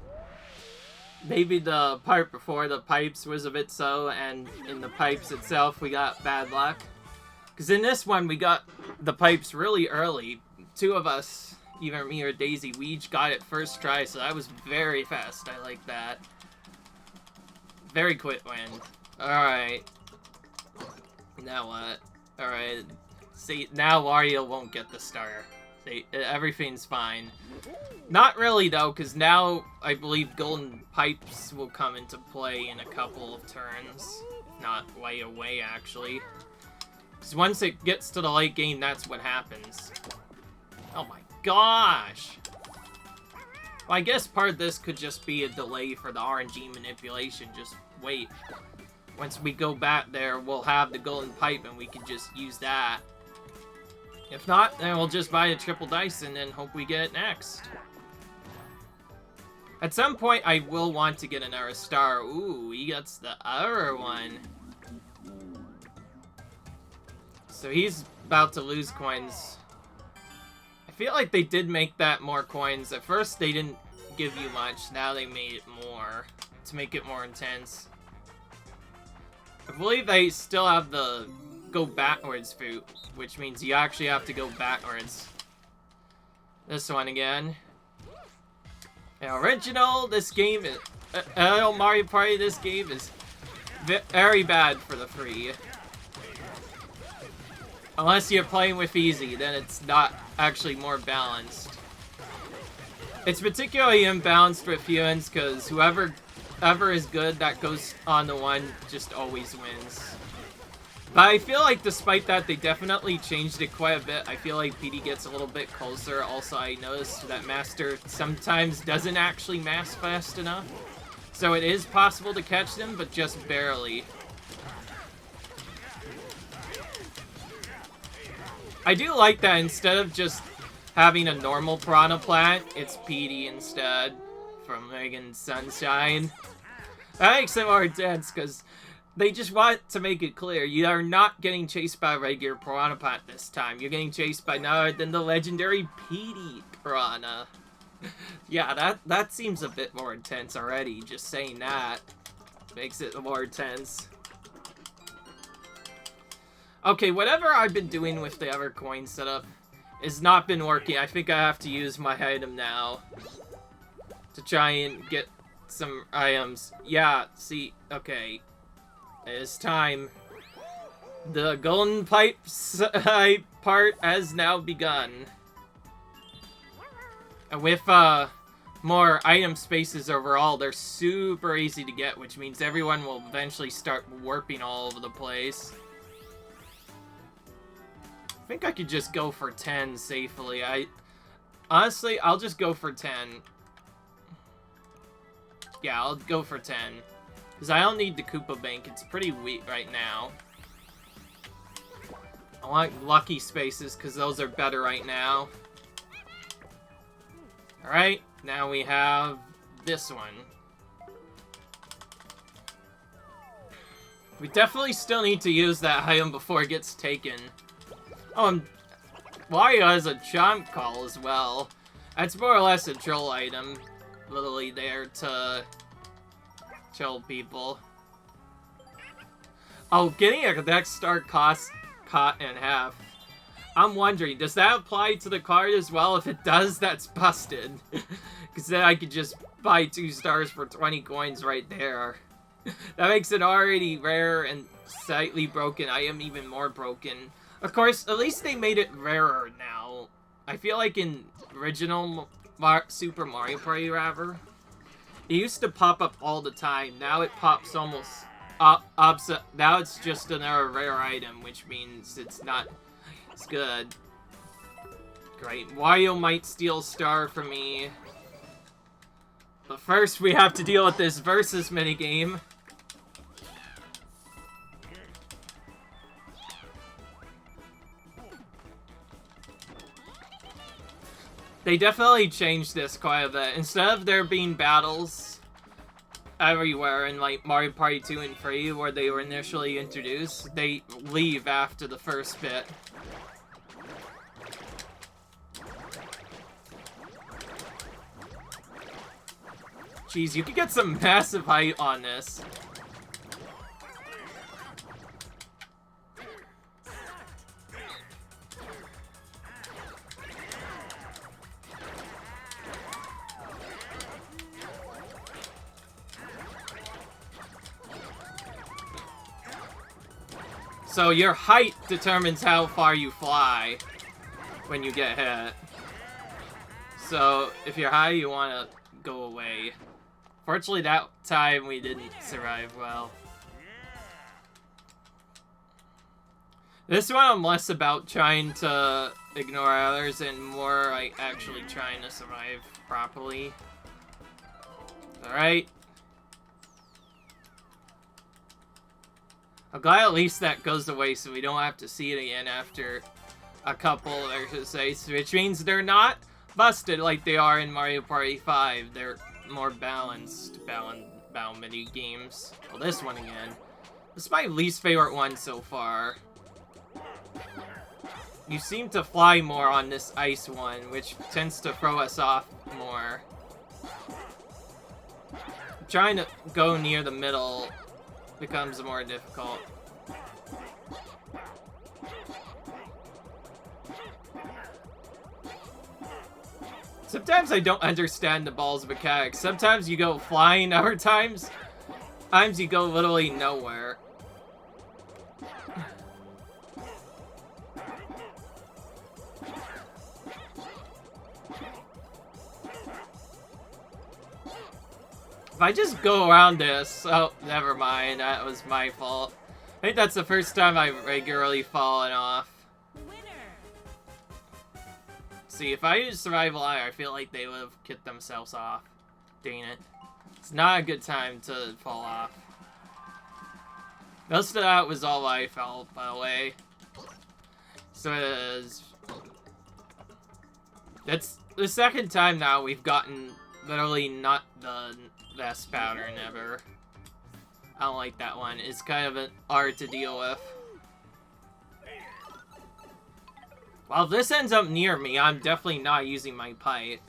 Maybe the part before the pipes was a bit so, and in the pipes itself we got bad luck. Because in this one we got the pipes really early. Two of us, either me or Daisy, we each got it first try, so that was very fast. I like that. Very quick win. Alright. Now what? Alright. See, now Wario won't get the star. See, everything's fine. Not really, though, because now I believe Golden Pipes will come into play in a couple of turns. Not way away, actually. Because once it gets to the late game, that's what happens. Oh my gosh! Well, I guess part of this could just be a delay for the RNG manipulation. Just wait. Once we go back there, we'll have the Golden Pipe and we can just use that. If not, then we'll just buy a triple dice and then hope we get it next. At some point, I will want to get another star. Ooh, he gets the other one. So he's about to lose coins. I feel like they did make that more coins. At first, they didn't give you much. Now they made it more to make it more intense. I believe they still have the go backwards route, which means you actually have to go backwards. This one again. The original, this game is... Mario Party, this game is very bad for the free. Unless you're playing with easy, then it's not actually more balanced. It's particularly imbalanced with humans, because whoever is good that goes on the one just always wins. But I feel like despite that, they definitely changed it quite a bit. I feel like PD gets a little bit closer. Also, I noticed that Master sometimes doesn't actually mask fast enough. So it is possible to catch them, but just barely. I do like that instead of just having a normal Piranha Plant, it's PD instead from Megan Sunshine. That makes it more intense because they just want to make it clear you are not getting chased by a regular Piranha Plant this time. You're getting chased by none other than the legendary PD Piranha. Yeah, that seems a bit more intense already. Just saying that makes it more intense. Okay, whatever I've been doing with the other coin setup has not been working. I think I have to use my item now to try and get some items. Yeah, see, okay. It is time. The golden pipe part has now begun. And with more item spaces overall, they're super easy to get, which means everyone will eventually start warping all over the place. I think I could just go for 10 safely. Honestly, I'll just go for 10. Yeah, I'll go for 10. Because I don't need the Koopa Bank. It's pretty weak right now. I want lucky spaces because those are better right now. Alright, now we have this one. We definitely still need to use that item before it gets taken. Oh, and Wario has a Chomp Call as well. That's more or less a troll item. Literally there to chill people. Oh, getting a next star costs cut in half. I'm wondering, does that apply to the card as well? If it does, that's busted. Because then I could just buy 2 stars for 20 coins right there. That makes an already rare and slightly broken item even more broken. Of course, at least they made it rarer now. I feel like in original Super Mario Party, rather, it used to pop up all the time. Now it pops almost up. Now it's just another rare item, which means it's not as good. Great. Wario might steal star from me. But first, we have to deal with this versus minigame. They definitely changed this quite a bit. Instead of there being battles everywhere in like Mario Party 2 and 3 where they were initially introduced, they leave after the first bit. Jeez, you could get some massive height on this. So your height determines how far you fly when you get hit. So if you're high, you want to go away. Fortunately, that time we didn't survive well. This one I'm less about trying to ignore others and more like actually trying to survive properly. Alright. I'm glad at least that goes away so we don't have to see it again after a couple of exercises, which means they're not busted like they are in Mario Party 5. They're more balanced battle mini games. Well, this one again. This is my least favorite one so far. You seem to fly more on this ice one, which tends to throw us off more. Trying to go near the middle becomes more difficult. Sometimes I don't understand the ball's mechanics. Sometimes you go flying, other times you go literally nowhere. If I just go around this... Oh, never mind. That was my fault. I think that's the first time I've regularly fallen off. See, if I use Survival Eye, I feel like they would have kicked themselves off. Dang it. It's not a good time to fall off. Most of that was all I felt, by the way. So it is... That's the second time now we've gotten literally not the best pattern ever. I don't like that one. It's kind of hard to deal with. Well, if this ends up near me, I'm definitely not using my pipe.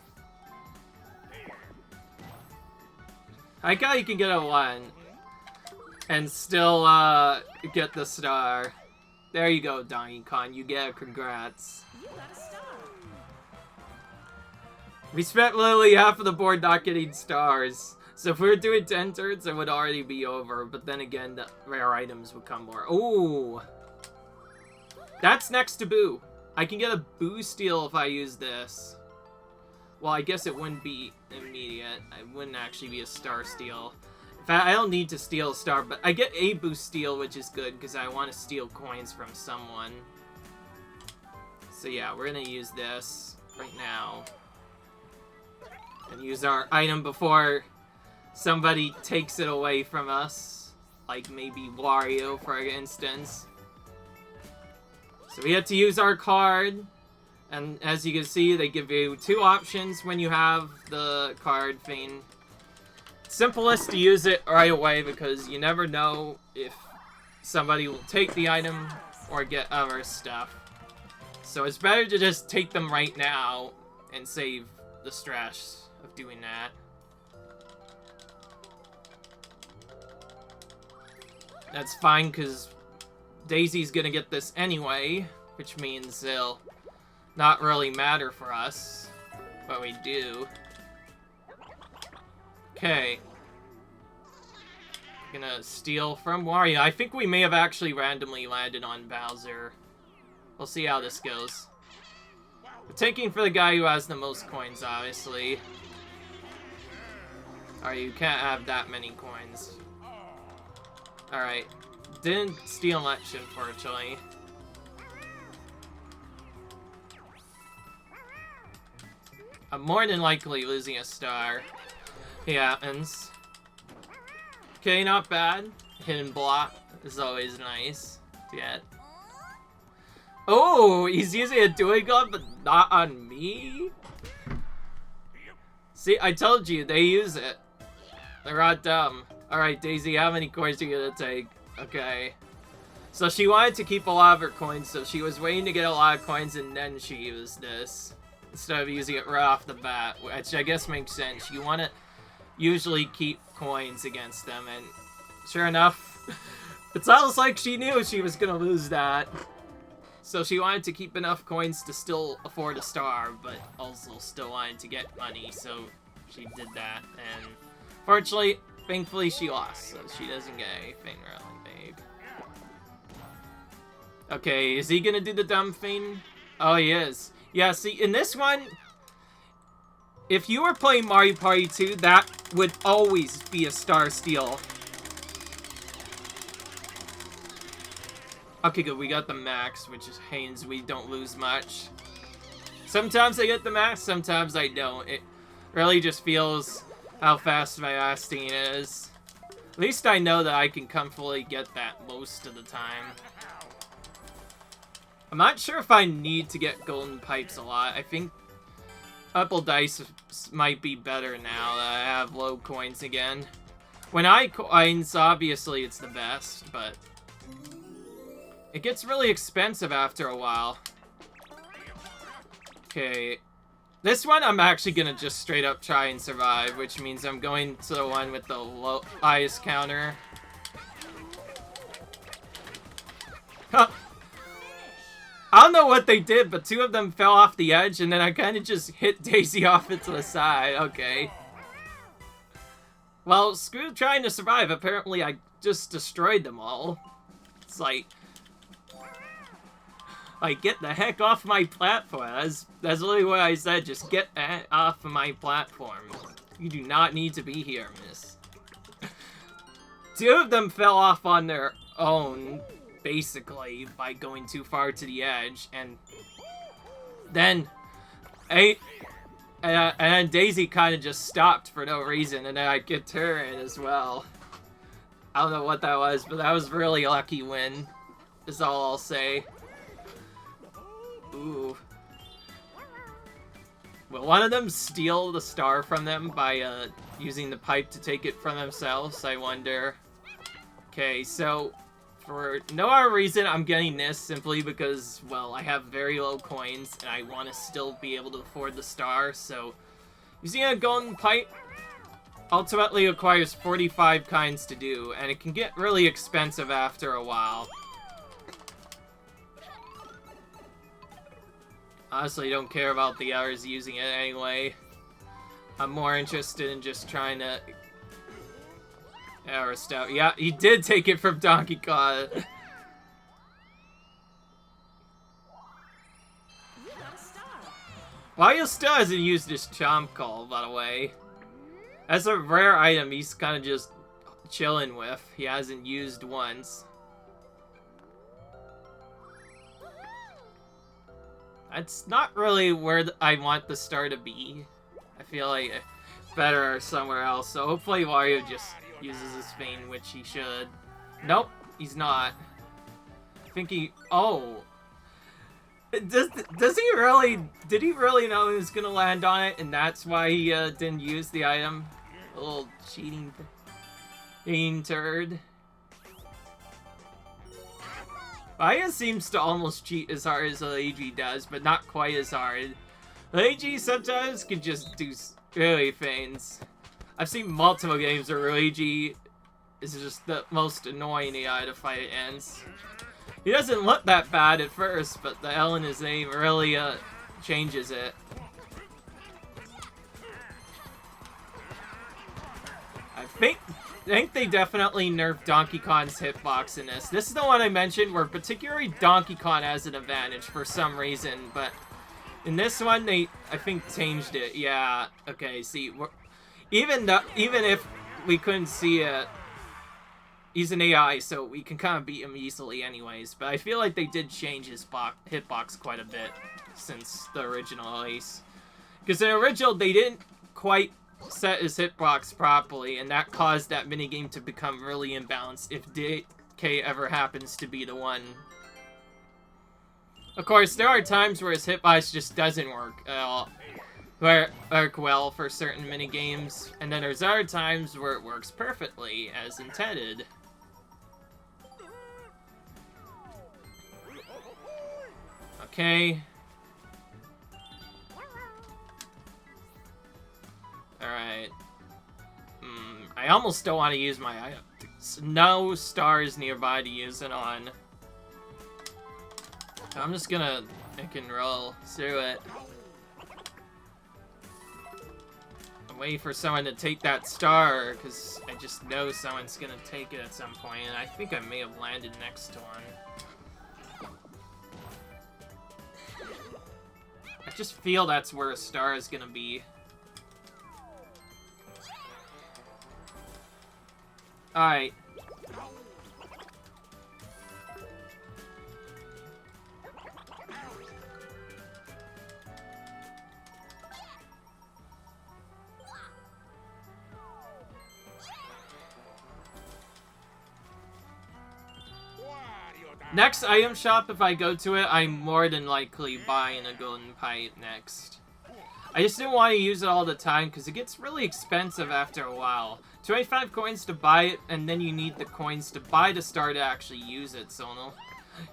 I like how you can get a 1 and still get the star. There you go, Donkey Kong. You get a congrats. You got a star. We spent literally half of the board not getting stars. So if we were doing 10 turns, it would already be over. But then again, the rare items would come more. Ooh. That's next to Boo. I can get a Boo steal if I use this. Well, I guess it wouldn't be immediate. It wouldn't actually be a star steal. In fact, I don't need to steal a star, but I get a Boo steal, which is good, because I want to steal coins from someone. So yeah, we're going to use this right now. And use our item before somebody takes it away from us. Like maybe Wario, for instance. So we have to use our card. And as you can see, they give you 2 options when you have the card thing. Simplest to use it right away because you never know if somebody will take the item or get other stuff. So it's better to just take them right now and save the stress of doing that. That's fine because Daisy's gonna get this anyway, which means it'll not really matter for us what we do. Okay. Gonna steal from Wario. I think we may have actually randomly landed on Bowser. We'll see how this goes. We're taking for the guy who has the most coins, obviously. Alright, you can't have that many coins. Alright. Didn't steal much, unfortunately. I'm more than likely losing a star. It happens. Okay, not bad. Hidden block is always nice to get. Oh, he's using a Doing Glove, but not on me? See, I told you, they use it. They're not dumb. Alright, Daisy, how many coins are you gonna take? Okay. So she wanted to keep a lot of her coins, so she was waiting to get a lot of coins and then she used this. Instead of using it right off the bat, which I guess makes sense. You want to usually keep coins against them, and sure enough, it sounds like she knew she was gonna lose that. So she wanted to keep enough coins to still afford a star, but also still wanted to get money, so she did that, and fortunately, thankfully she lost, so she doesn't get anything really big. Okay, is he gonna do the dumb thing? Oh, he is. Yeah, see, in this one, if you were playing Mario Party 2, that would always be a star steal. Okay, good, we got the max, which is means we don't lose much. Sometimes I get the max, sometimes I don't. It really just feels how fast my lasting is. At least I know that I can comfortably get that most of the time. I'm not sure if I need to get golden pipes a lot. I think Apple Dice might be better now that I have low coins again. When I coins, obviously it's the best, but it gets really expensive after a while. Okay. This one I'm actually gonna just straight up try and survive, which means I'm going to the one with the highest counter. Huh. I don't know what they did, but 2 of them fell off the edge, and then I kind of just hit Daisy off into the side. Okay. Well, screw trying to survive. Apparently, I just destroyed them all. It's like, get the heck off my platform. That's literally what I said. Just get the heck off of my platform. You do not need to be here, miss. 2 of them fell off on their own, basically, by going too far to the edge, and then and then Daisy kind of just stopped for no reason, and then I get her in as well. I don't know what that was, but that was really a lucky win, is all I'll say. Ooh. Will one of them steal the star from them by using the pipe to take it from themselves, I wonder? Okay, so for no other reason, I'm getting this simply because, well, I have very low coins, and I want to still be able to afford the star, so using a golden pipe ultimately requires 45 kinds to do, and it can get really expensive after a while. Honestly, don't care about the others using it anyway. I'm more interested in just trying to Aristo. Yeah, he did take it from Donkey Kong. Wario still hasn't used his Chomp Call, by the way. As a rare item, he's kind of just chilling with. He hasn't used once. That's not really where I want the star to be. I feel like better somewhere else. So hopefully Wario just uses his Fane, which he should. Nope, he's not. I think he... Oh. Does he really... Did he really know he was gonna land on it, and that's why he didn't use the item? A little cheating turd. Aya seems to almost cheat as hard as Luigi does, but not quite as hard. Luigi sometimes can just do really Fanes. I've seen multiple games where Luigi is just the most annoying AI to fight against. He doesn't look that bad at first, but the L in his name really changes it. I think they definitely nerfed Donkey Kong's hitbox in this. This is the one I mentioned where particularly Donkey Kong has an advantage for some reason, but in this one they, I think, changed it. Yeah, okay, see, even if we couldn't see it, he's an AI, so we can kind of beat him easily anyways, but I feel like they did change his hitbox quite a bit since the original Ace. Because in the original, they didn't quite set his hitbox properly, and that caused that minigame to become really imbalanced if DK ever happens to be the one. Of course, there are times where his hitbox just doesn't work well for certain minigames, and then there's other times where it works perfectly as intended. Okay. Alright. I almost don't want to use my item. No stars nearby to use it on. So I'm just gonna pick and roll through it. I'm waiting for someone to take that star, because I just know someone's gonna take it at some point, and I think I may have landed next to one. I just feel that's where a star is gonna be. Alright. Next item shop, if I go to it, I'm more than likely buying a golden pipe next. I just didn't want to use it all the time because it gets really expensive after a while. 25 coins to buy it, and then you need the coins to buy the star to actually use it, so no.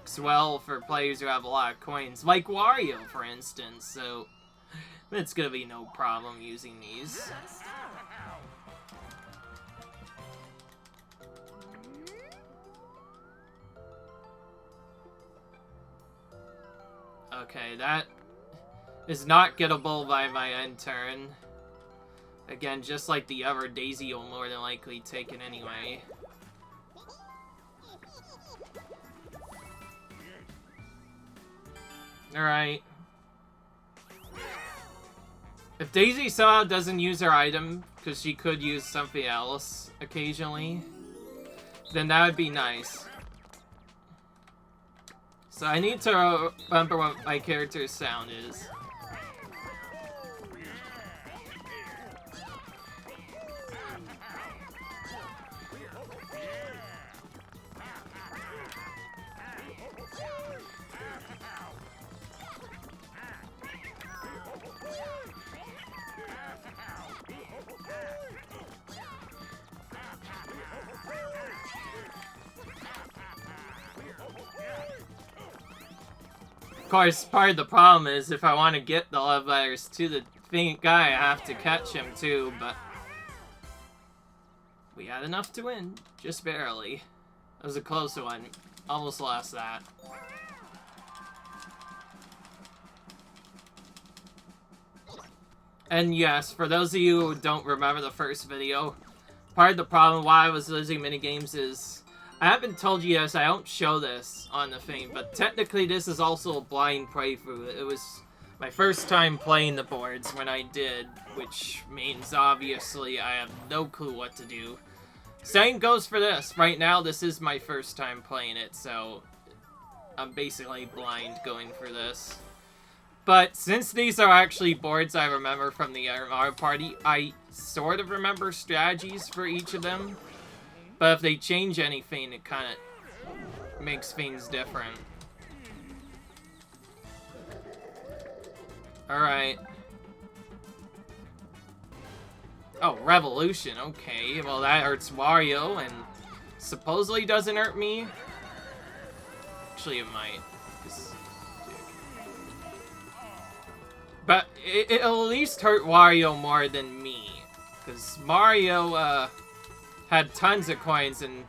It's well for players who have a lot of coins, like Wario, for instance, so it's gonna be no problem using these. Okay, that is not gettable by my end turn. Again, just like the other, Daisy will more than likely take it anyway. Alright. If Daisy somehow doesn't use her item, because she could use something else occasionally, then that would be nice. So I need to remember what my character's sound is. Of course, part of the problem is if I want to get the love letters to the guy, I have to catch him too, but we had enough to win, just barely. That was a close one. Almost lost that. And yes, for those of you who don't remember the first video, part of the problem why I was losing minigames is I haven't told you this, I don't show this on the thing, but technically this is also a blind playthrough. It was my first time playing the boards when I did, which means obviously I have no clue what to do. Same goes for this. Right now, this is my first time playing it, so I'm basically blind going for this. But since these are actually boards I remember from the Mario Party, I sort of remember strategies for each of them. But if they change anything, it kind of makes things different. Alright. Oh, Revolution, okay. Well, that hurts Wario, and supposedly doesn't hurt me. Actually, it might. But it'll at least hurt Wario more than me. Because Mario, had tons of coins, and...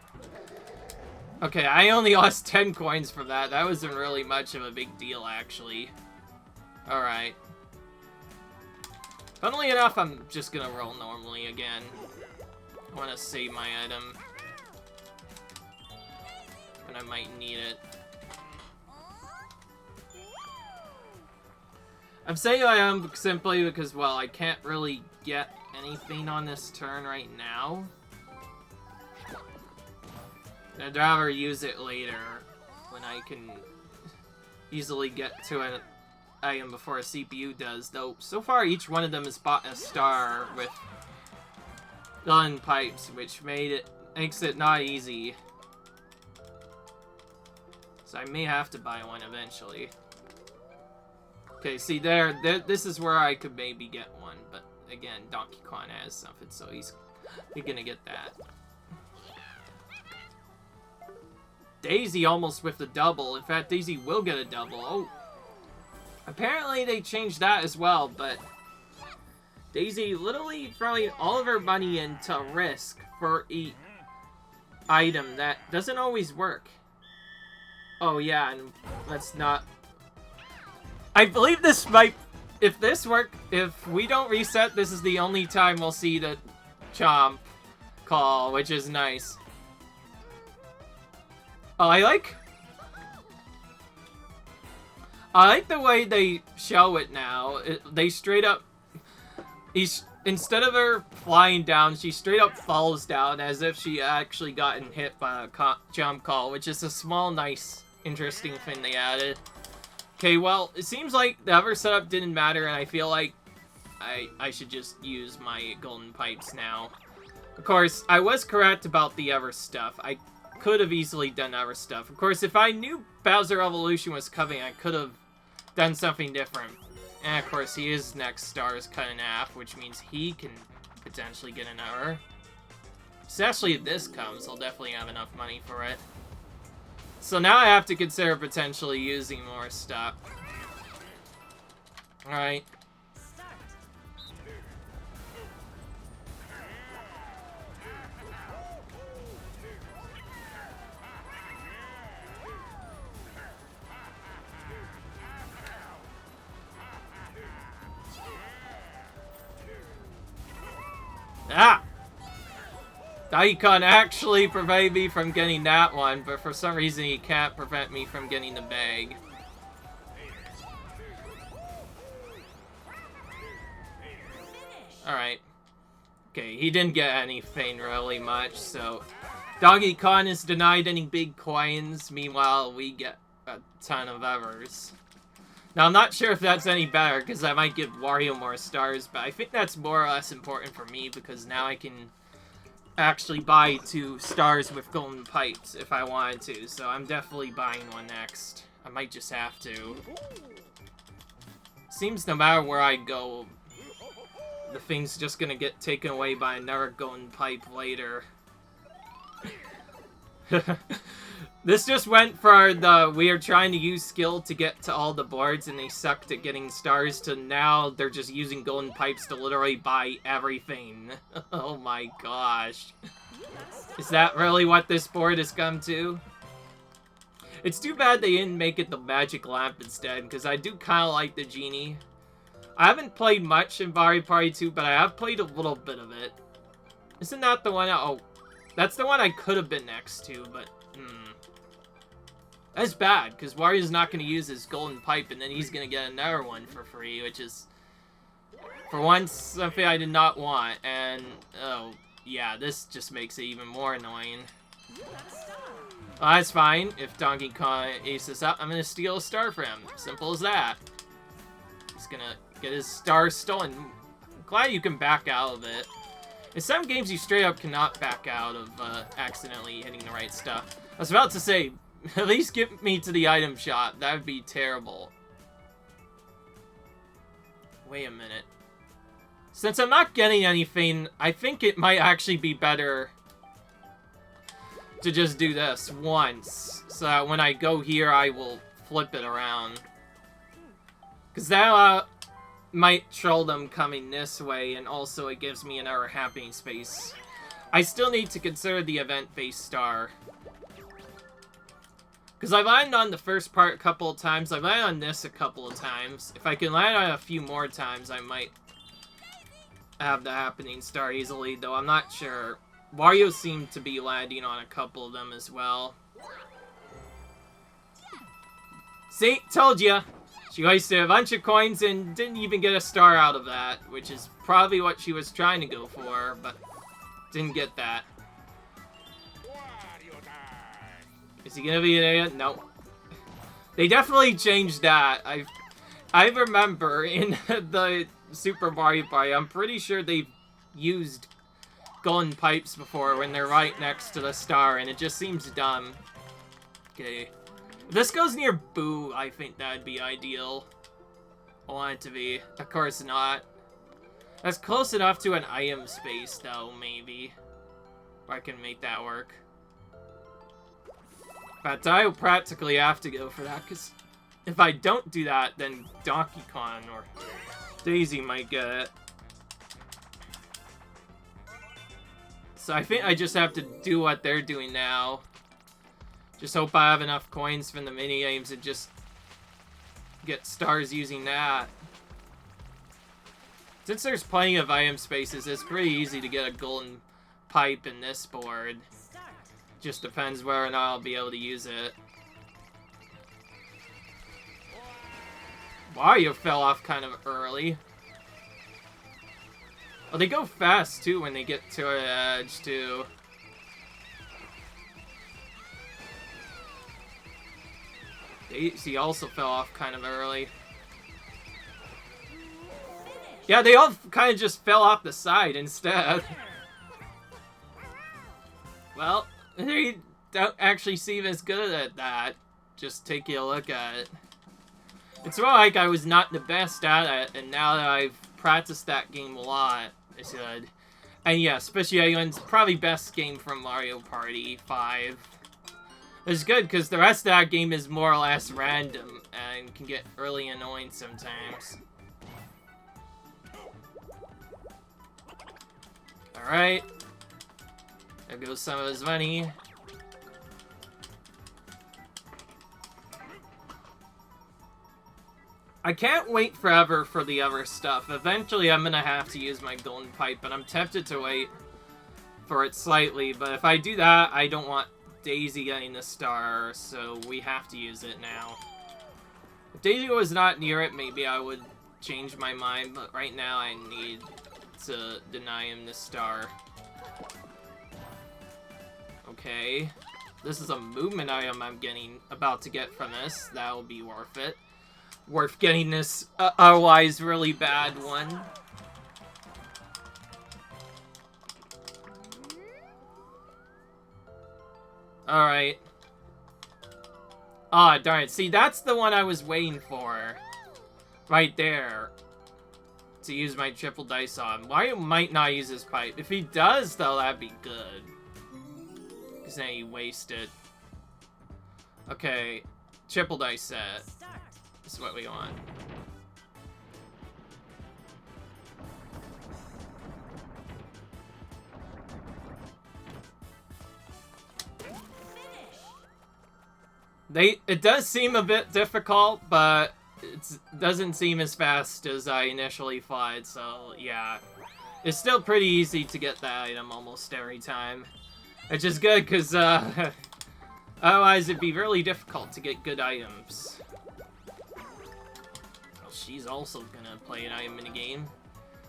Okay, I only lost 10 coins from that. That wasn't really much of a big deal, actually. Alright. Funnily enough, I'm just gonna roll normally again. I want to save my item. And I might need it. I'm saying I am simply because, well, I can't really get anything on this turn right now. I'd rather use it later when I can easily get to an item before a CPU does, though so far each one of them has bought a star with gun pipes, which makes it not easy. So I may have to buy one eventually. Okay, see this is where I could maybe get one, but again, Donkey Kong has something, so he's gonna get that. Daisy almost with the double. In fact, Daisy will get a double. Oh. Apparently they changed that as well, but Daisy literally throwing all of her money into risk for each item that doesn't always work. Oh yeah, and let's not... I believe this might... If we don't reset, this is the only time we'll see the Chomp call, which is nice. Oh, I like the way they show it now. They straight up... Instead of her flying down, she straight up falls down as if she actually gotten hit by a jump call, which is a small, nice, interesting thing they added. Okay, well, it seems like the other setup didn't matter, and I feel like I should just use my golden pipes now. Of course, I was correct about the other stuff. I could have easily done other stuff. Of course, if I knew Bowser Evolution was coming, I could have done something different. And of course, his next star is cut in half, which means he can potentially get another. Especially if this comes, I'll definitely have enough money for it. So now I have to consider potentially using more stuff. Alright. Ah! Daikon actually prevented me from getting that one, but for some reason he can't prevent me from getting the bag. Alright. Okay, he didn't get anything really much, so... Donkey Kong is denied any big coins, meanwhile we get a ton of others. Now, I'm not sure if that's any better, because I might give Wario more stars, but I think that's more or less important for me, because now I can actually buy 2 stars with golden pipes if I wanted to, so I'm definitely buying one next. I might just have to. Seems no matter where I go, the thing's just gonna get taken away by another golden pipe later. This just went for the we are trying to use skill to get to all the boards and they sucked at getting stars to now they're just using golden pipes to literally buy everything. Oh my gosh. Is that really what this board has come to? It's too bad they didn't make it the magic lamp instead, because I do kind of like the genie. I haven't played much in Mario Party 2, but I have played a little bit of it. Isn't that the one? Oh, that's the one I could have been next to, but that's bad because Wario's not going to use his golden pipe, and then he's going to get another one for free, which is, for once, something I did not want. And oh yeah, this just makes it even more annoying. Well, that's fine. If Donkey Kong aces up, I'm going to steal a star from him. Simple as that. He's going to get his star stolen. I'm glad you can back out of it. In some games, you straight up cannot back out of accidentally hitting the right stuff. I was about to say, at least get me to the item shop. That would be terrible. Wait a minute. Since I'm not getting anything, I think it might actually be better to just do this once, so that when I go here, I will flip it around. Because that might troll them coming this way, and also it gives me another happening space. I still need to consider the event-based star. Because I landed on the first part a couple of times, I landed on this a couple of times. If I can land on it a few more times, I might have the happening star easily, though I'm not sure. Wario seemed to be landing on a couple of them as well. See? Told ya! She wasted a bunch of coins and didn't even get a star out of that, which is probably what she was trying to go for, but didn't get that. Is he gonna be an idiot? No. They definitely changed that. I remember in the Super Mario Party, I'm pretty sure they've used golden pipes before when they're right next to the star, and it just seems dumb. Okay. If this goes near Boo, I think that'd be ideal. I want it to be. Of course not. That's close enough to an item space, though, maybe. If I can make that work. But I will practically have to go for that, because if I don't do that, then Donkey Kong or Daisy might get it. So I think I just have to do what they're doing now. Just hope I have enough coins from the mini-games and just get stars using that. Since there's plenty of item spaces, it's pretty easy to get a golden pipe in this board. Just depends whether or not I'll be able to use it. Wario fell off kind of early. Oh, they go fast, too, when they get to the edge, too. Daisy also fell off kind of early. Yeah, they all kind of just fell off the side instead. Well, they don't actually seem as good at that. Just taking a look at it. It's more like I was not the best at it, and now that I've practiced that game a lot, it's good. And yeah, Special Island's probably best game from Mario Party 5. It's good because the rest of that game is more or less random and can get really annoying sometimes. Alright. There goes some of his money. I can't wait forever for the other stuff. Eventually I'm gonna have to use my golden pipe, and I'm tempted to wait for it slightly, but if I do that, I don't want Daisy getting the star, so we have to use it now. If Daisy was not near it, maybe I would change my mind, but right now I need to deny him the star. Okay. This is a movement item I'm about to get from this. That'll be worth it. Worth getting this otherwise really bad one. Alright. Ah, darn it. See, that's the one I was waiting for. Right there. To use my triple dice on. Mario might not use his pipe. If he does, though, that'd be good. Because then he wasted. Okay. Triple dice set. This is what we want. It does seem a bit difficult, but it doesn't seem as fast as I initially thought, so yeah. It's still pretty easy to get that item almost every time. Which is good, because, otherwise it'd be really difficult to get good items. Well, she's also gonna play an item minigame.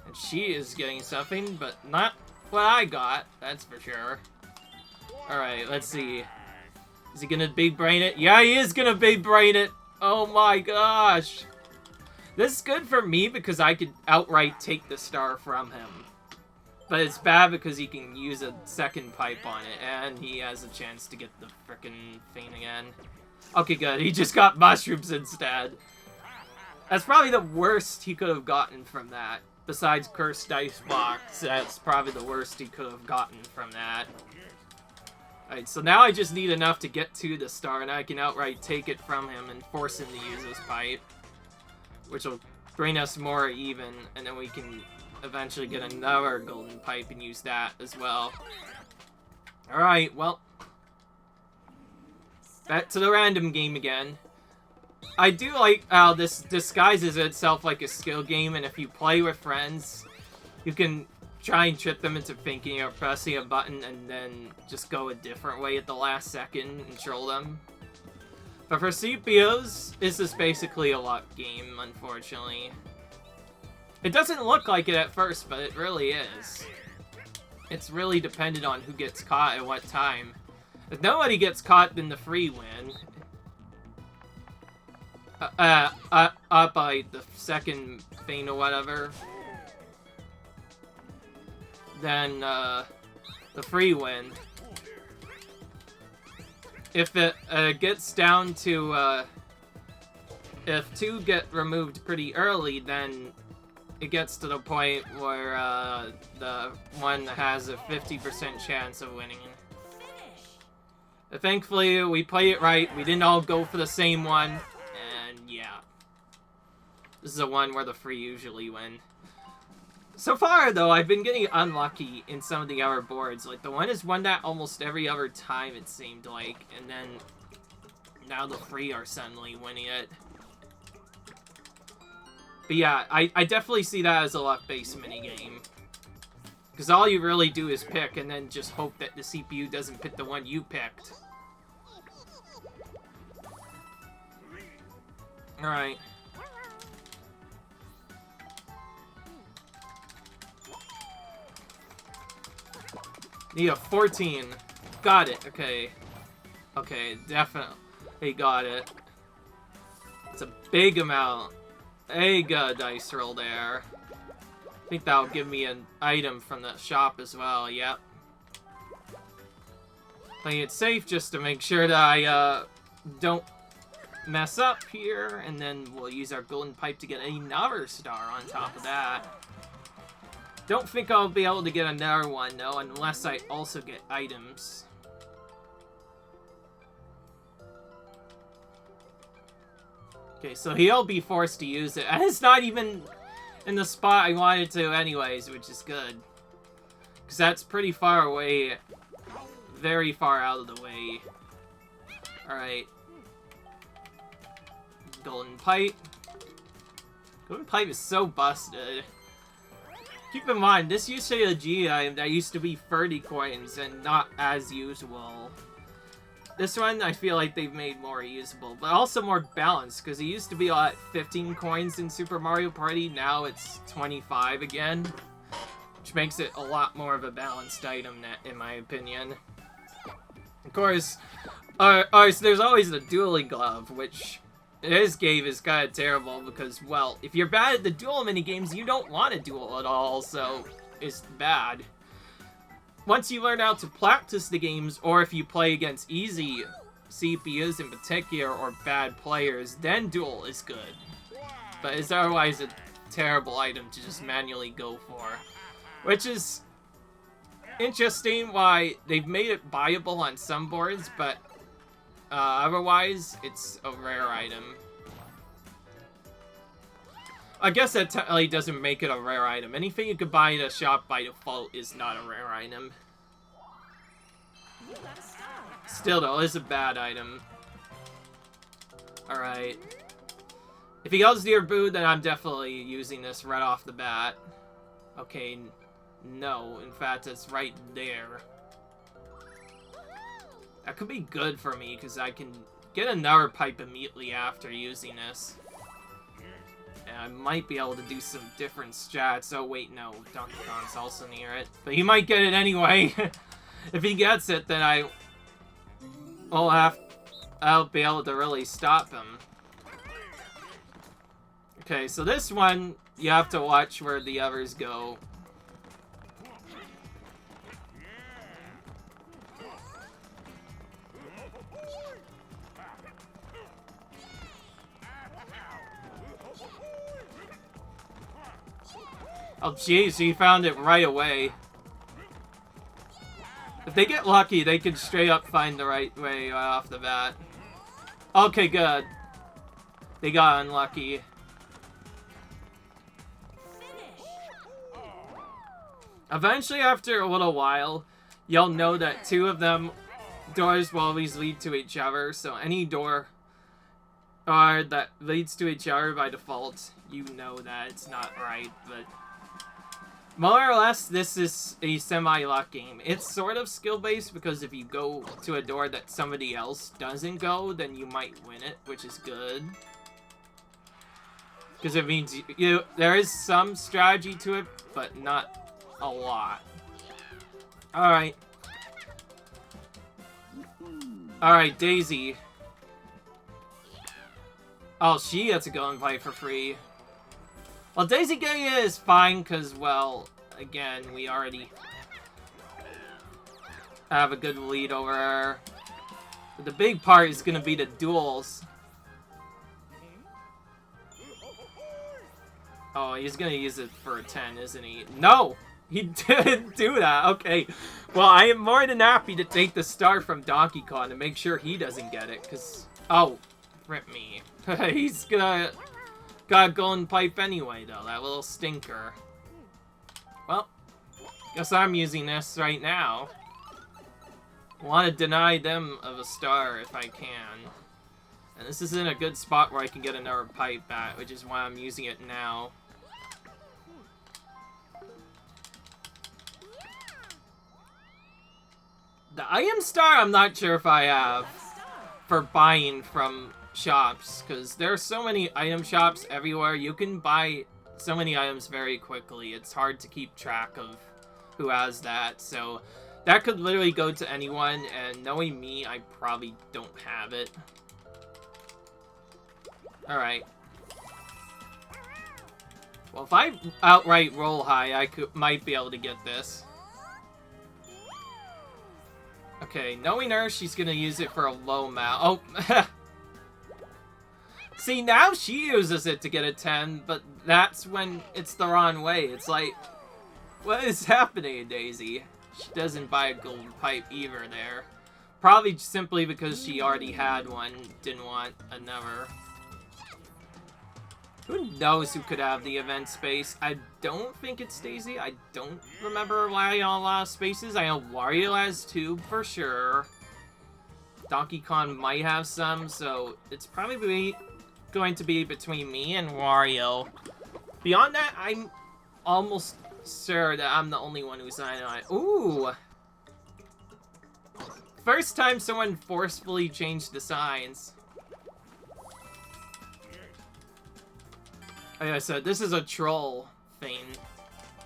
And she is getting something, but not what I got, that's for sure. Alright, let's see. Is he gonna big brain it? Yeah, he is gonna big brain it! Oh my gosh! This is good for me because I could outright take the star from him. But it's bad because he can use a second pipe on it, and he has a chance to get the frickin' thing again. Okay, good. He just got mushrooms instead. That's probably the worst he could have gotten from that. Besides Cursed Dice Box, that's probably the worst he could have gotten from that. Alright, so now I just need enough to get to the star, and I can outright take it from him and force him to use his pipe. Which will bring us more even, and then we can eventually get another golden pipe and use that as well. Alright, well. Back to the random game again. I do like how this disguises itself like a skill game, and if you play with friends, you can try and trick them into thinking or pressing a button and then just go a different way at the last second and troll them. But for CPUs, this is basically a luck game, unfortunately. It doesn't look like it at first, but it really is. It's really dependent on who gets caught at what time. If nobody gets caught, then the free win. Up by the second thing or whatever. Then, the free win. If it gets down to, if two get removed pretty early, then it gets to the point where, the one has a 50% chance of winning. But thankfully, we played it right. We didn't all go for the same one, and yeah. This is the one where the free usually win. So far, though, I've been getting unlucky in some of the other boards. Like, the one has won that almost every other time, it seemed like. And then, now the free are suddenly winning it. But yeah, I definitely see that as a luck-based minigame. Because all you really do is pick, and then just hope that the CPU doesn't pick the one you picked. Alright. Need a 14. Got it. Okay. Okay, definitely got it. It's a big amount. Big dice roll there. I think that'll give me an item from the shop as well. Yep. Playing it safe just to make sure that I don't mess up here. And then we'll use our golden pipe to get another star on top of that. Don't think I'll be able to get another one, though, unless I also get items. Okay, so he'll be forced to use it. And it's not even in the spot I wanted to anyways, which is good. Because that's pretty far away. Very far out of the way. Alright. Golden pipe. Golden pipe is so busted. Keep in mind, this used to be a G item that used to be 30 coins and not as usable. This one, I feel like they've made more usable, but also more balanced, because it used to be like 15 coins in Super Mario Party, now it's 25 again. Which makes it a lot more of a balanced item, in my opinion. Of course, so there's always the dueling glove, which this game is kind of terrible because, well, if you're bad at the duel minigames, you don't want to duel at all, so it's bad. Once you learn how to practice the games, or if you play against easy CPUs in particular, or bad players, then duel is good. But it's otherwise a terrible item to just manually go for. Which is interesting why they've made it buyable on some boards, but otherwise, it's a rare item. I guess that technically doesn't make it a rare item. Anything you could buy in a shop by default is not a rare item. Still though, it's a bad item. Alright. If he goes near Boo, then I'm definitely using this right off the bat. Okay. No, in fact, it's right there. That could be good for me, because I can get another pipe immediately after using this. And I might be able to do some different strats. Oh, wait, no. Donkey Kong's also near it. But he might get it anyway. If he gets it, then I'll be able to really stop him. Okay, so this one, you have to watch where the others go. Oh, jeez, he found it right away. If they get lucky, they can straight up find the right way right off the bat. Okay, good. They got unlucky. Eventually, after a little while, you'll know that two of them doors will always lead to each other. So any door that leads to each other by default, you know that it's not right, but more or less, this is a semi-lock game. It's sort of skill-based, because if you go to a door that somebody else doesn't go, then you might win it, which is good. Because it means there is some strategy to it, but not a lot. Alright. Alright, Daisy. Oh, she gets to go and fight for free. Well, Daisy getting it is fine, because, well, again, we already have a good lead over her. But the big part is going to be the duels. Oh, he's going to use it for a 10, isn't he? No! He didn't do that. Okay. Well, I am more than happy to take the star from Donkey Kong to make sure he doesn't get it, because... Oh, rip me. He's gonna... Got a golden pipe anyway, though. That little stinker. Well, guess I'm using this right now. Want to deny them of a star if I can. And this is in a good spot where I can get another pipe back, which is why I'm using it now. The item star, I'm not sure if I have for buying from shops, because there are so many item shops everywhere. You can buy so many items very quickly. It's hard to keep track of who has that, so that could literally go to anyone, and knowing me, I probably don't have it. Alright. Well, if I outright roll high, I might be able to get this. Okay, knowing her, she's gonna use it for a low amount. Oh, see, now she uses it to get a 10, but that's when it's the wrong way. It's like, what is happening, Daisy? She doesn't buy a golden pipe either there. Probably simply because she already had one, didn't want another. Who knows who could have the event space? I don't think it's Daisy. I don't remember why on a lot of spaces. I know Wario has 2 for sure. Donkey Kong might have some, so it's probably going to be between me and Wario. Beyond that, I'm almost sure that I'm the only one who's on it. Ooh! First time someone forcefully changed the signs. Like I said, this is a troll thing.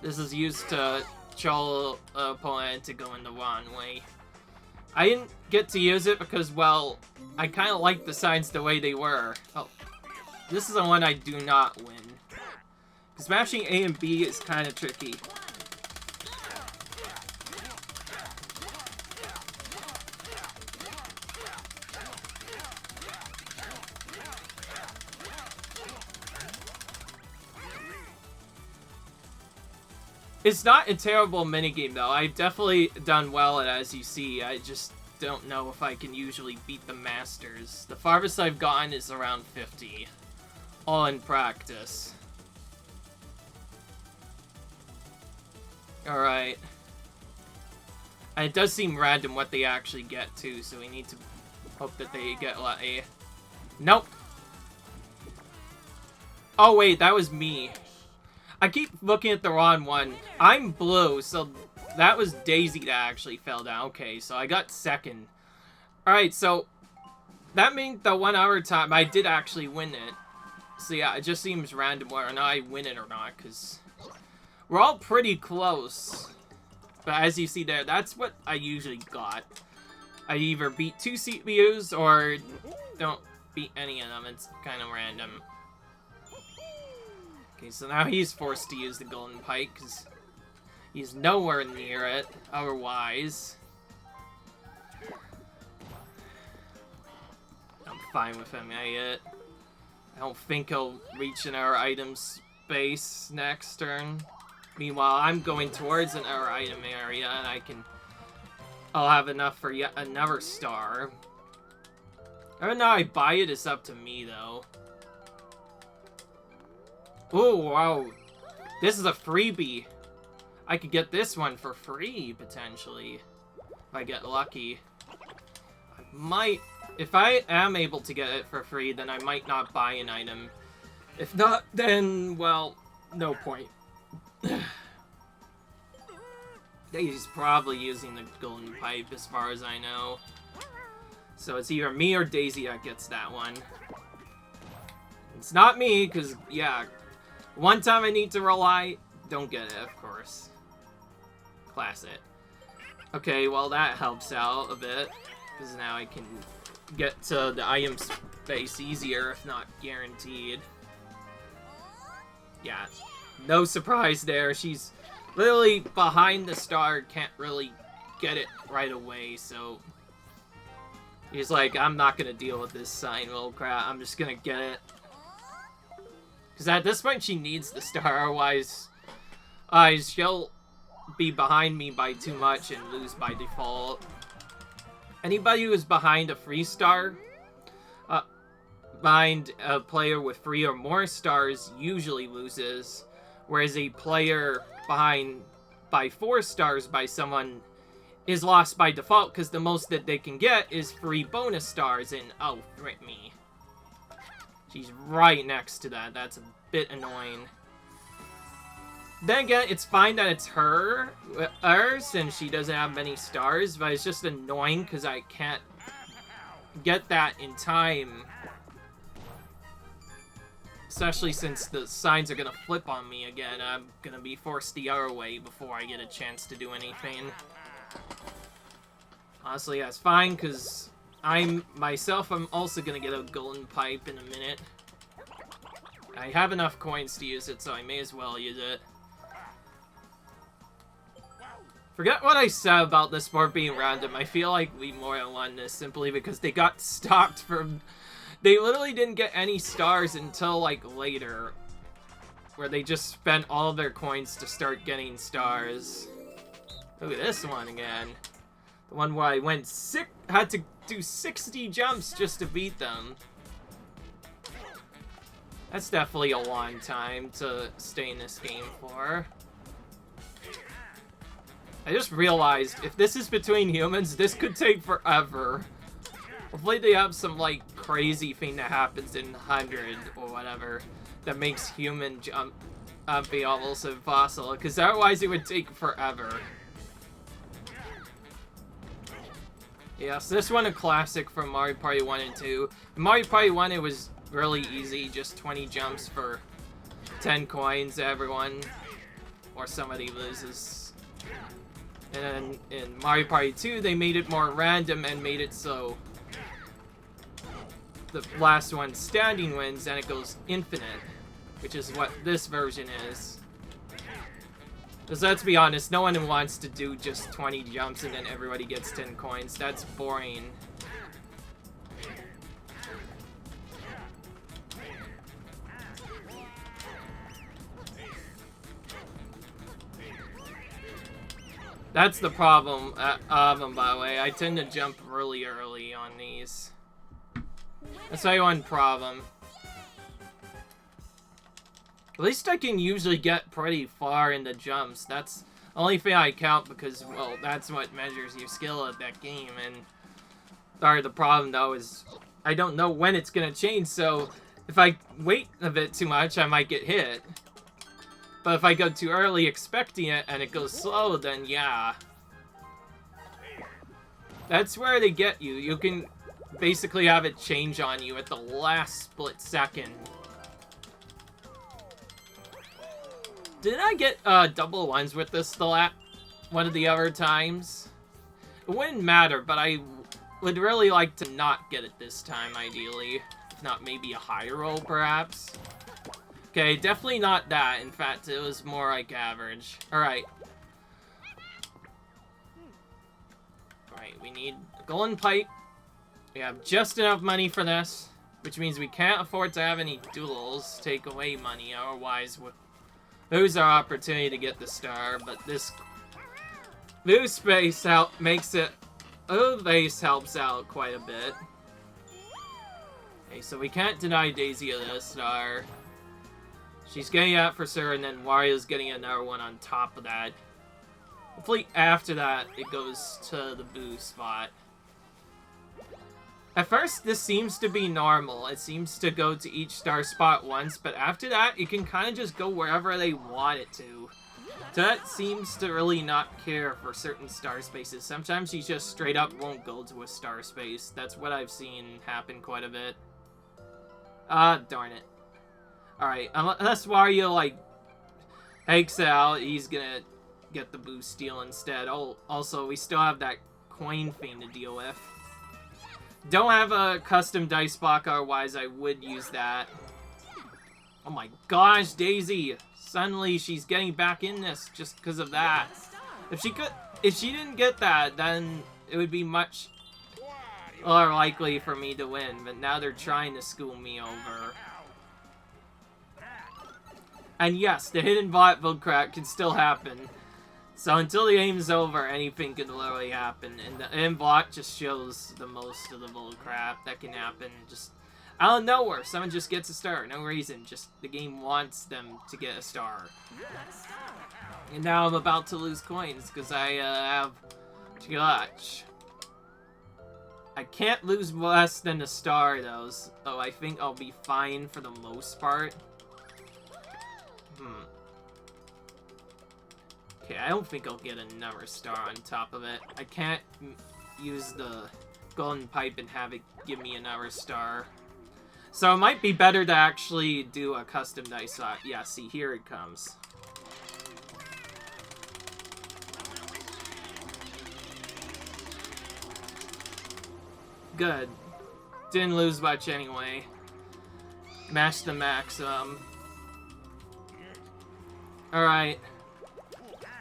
This is used to troll an opponent to go in the wrong way. I didn't get to use it because, well, I kind of like the signs the way they were. Oh, this is the one I do not win. Smashing A and B is kind of tricky. It's not a terrible minigame, though. I've definitely done well at it, as you see. I just don't know if I can usually beat the masters. The farthest I've gotten is around 50. All in practice. Alright. And it does seem random what they actually get, too, so we need to hope that they get a... Nope! Oh, wait, that was me. I keep looking at the wrong one. I'm blue, so that was Daisy that actually fell down. Okay, so I got second. Alright, so that means the 1 hour time, I did actually win it. So yeah, it just seems random whether or not I win it or not, because we're all pretty close. But as you see there, that's what I usually got. I either beat 2 CPUs or don't beat any of them. It's kind of random. Okay, so now he's forced to use the golden pipe because he's nowhere near it otherwise. I'm fine with him yet. I don't think he'll reach an our item space next turn. Meanwhile, I'm going towards an our item area and I'll have enough for yet another star. Whether or not I buy it is up to me though. Oh, wow. This is a freebie. I could get this one for free, potentially. If I get lucky. I might... If I am able to get it for free, then I might not buy an item. If not, then, well, no point. He's probably using the golden pipe, as far as I know. So it's either me or Daisy that gets that one. It's not me, because, yeah... One time I need to rely, don't get it, of course. Class it. Okay, well that helps out a bit, because now I can get to the item space easier, if not guaranteed. Yeah, no surprise there. She's literally behind the star, can't really get it right away, so... He's like, I'm not gonna deal with this sign, little crap, I'm just gonna get it. Because at this point, she needs the star, otherwise she'll be behind me by too much and lose by default. Anybody who is behind a free star, behind a player with 3 or more stars usually loses, whereas a player behind by 4 stars by someone is lost by default, because the most that they can get is 3 bonus stars, and oh, frick me. She's right next to that. That's a bit annoying. Then again, it's fine that it's her, since she doesn't have many stars, but it's just annoying because I can't get that in time. Especially since the signs are gonna flip on me again. I'm gonna be forced the other way before I get a chance to do anything. Honestly, that's fine, because... I'm also gonna get a golden pipe in a minute. I have enough coins to use it, so I may as well use it. Forget what I said about this board being random. I feel like we more than won this simply because they got stopped from... They literally didn't get any stars until, like, later. Where they just spent all of their coins to start getting stars. Look at this one again. The one where I had to do 60 jumps just to beat them. That's definitely a long time to stay in this game for. I just realized, if this is between humans, this could take forever. Hopefully they have some, like, crazy thing that happens in 100 or whatever that makes human jump be almost impossible, because otherwise it would take forever. Yes, this one a classic from Mario Party 1 and 2. In Mario Party 1, it was really easy, just 20 jumps for 10 coins, everyone, or somebody loses. And then in Mario Party 2, they made it more random and made it so the last one standing wins, and it goes infinite, which is what this version is. Because let's be honest, no one wants to do just 20 jumps and then everybody gets 10 coins. That's boring. That's the problem of them, by the way. I tend to jump really early on these. That's my one problem. At least I can usually get pretty far in the jumps. That's the only thing I count because, well, that's what measures your skill at that game. And sorry, the problem, though, is I don't know when it's going to change. So if I wait a bit too much, I might get hit. But if I go too early expecting it and it goes slow, then yeah. That's where they get you. You can basically have it change on you at the last split second. Did I get double ones with this one of the other times? It wouldn't matter, but I would really like to not get it this time, ideally. If not, maybe a higher roll, perhaps. Okay, definitely not that. In fact, it was more like average. Alright. Alright, we need a golden pipe. We have just enough money for this, which means we can't afford to have any duels take away money, otherwise we'll lose our opportunity to get the star. But this blue space makes it... Oh, base helps out quite a bit. Okay, so we can't deny Daisy the star. She's getting that for sure, and then Wario's getting another one on top of that. Hopefully after that, it goes to the boo spot. At first, this seems to be normal. It seems to go to each star spot once, but after that, it can kind of just go wherever they want it to. So that seems to really not care for certain star spaces. Sometimes you just straight up won't go to a star space. That's what I've seen happen quite a bit. Ah, darn it. Alright, unless Wario, like, takes it out, he's gonna get the boo steal instead. Oh, also, we still have that coin thing to deal with. Don't have a custom dice block, otherwise I would use that. Oh my gosh, Daisy! Suddenly she's getting back in this just because of that. If she didn't get that, then it would be much more likely for me to win. But now they're trying to school me over. And yes, the hidden bot build crack can still happen. So until the game's over, anything can literally happen. And the hidden bot just shows the most of the bull crap that can happen. Just out of nowhere, someone just gets a star. No reason. Just the game wants them to get a star. And now I'm about to lose coins because I have too much. I can't lose less than a star though. So I think I'll be fine for the most part. Okay, I don't think I'll get another star on top of it. I can't use the golden pipe and have it give me another star. So it might be better to actually do a custom dice slot. Yeah, see, here it comes. Good. Didn't lose much anyway. Matched the maximum. Alright.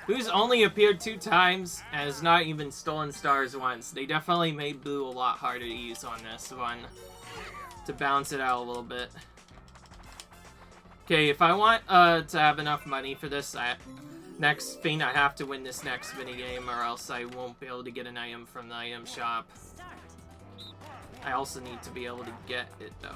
Boo's only appeared 2 times, and has not even stolen stars once. They definitely made Boo a lot harder to use on this one. To balance it out a little bit. Okay, if I want to have enough money for this next thing, I have to win this next minigame, or else I won't be able to get an item from the item shop. I also need to be able to get it, though.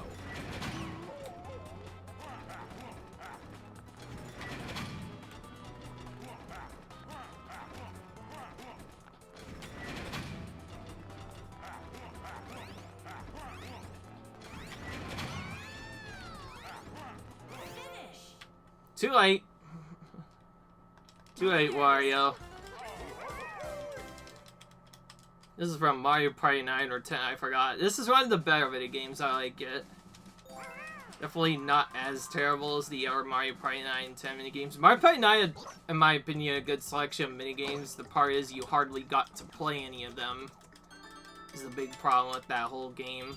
Too late. Too late, Wario. This is from Mario Party 9 or 10, I forgot. This is one of the better video games I like it. Definitely not as terrible as the other Mario Party 9 and 10 minigames. Mario Party 9 had, in my opinion, a good selection of minigames. The part is you hardly got to play any of them. This is a big problem with that whole game.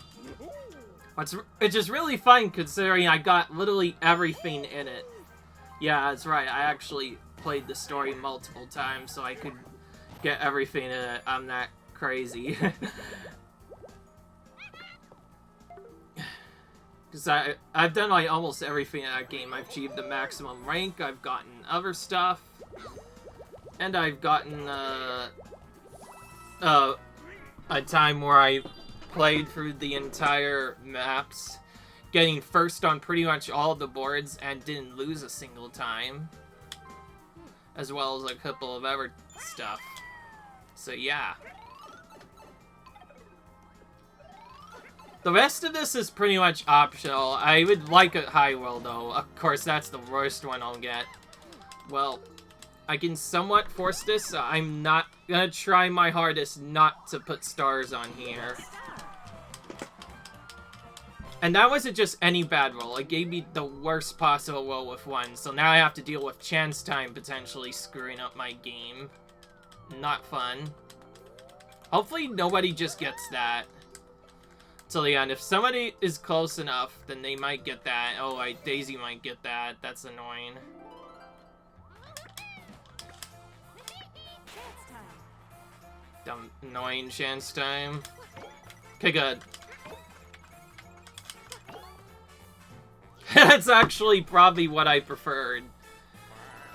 Which is really fun considering I got literally everything in it. Yeah, that's right. I actually played the story multiple times so I could get everything in it. I'm not crazy. Because I've done like almost everything in that game. I've achieved the maximum rank, I've gotten other stuff, and I've gotten a time where I played through the entire maps, getting first on pretty much all of the boards and didn't lose a single time. As well as a couple of other stuff. So yeah. The rest of this is pretty much optional. I would like a high roll though. Of course, that's the worst one I'll get. well, I can somewhat force this. I'm not gonna try my hardest not to put stars on here. And that wasn't just any bad roll. It gave me the worst possible roll with 1. So now I have to deal with chance time potentially screwing up my game. Not fun. Hopefully nobody just gets that till the end. If somebody is close enough, then they might get that. Oh, Daisy might get that. That's annoying. Dumb, annoying chance time. Okay, good. That's actually probably what I preferred.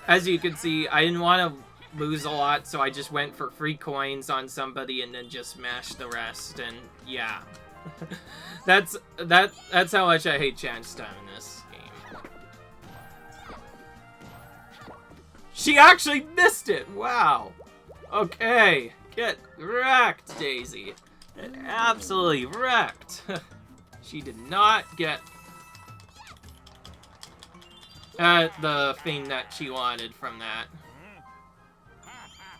As you can see, I didn't want to lose a lot, so I just went for free coins on somebody and then just mashed the rest, and yeah. That's how much I hate chance time in this game. She actually missed it! Wow! Okay, get wrecked, Daisy. Get absolutely wrecked. She did not get the thing that she wanted from that.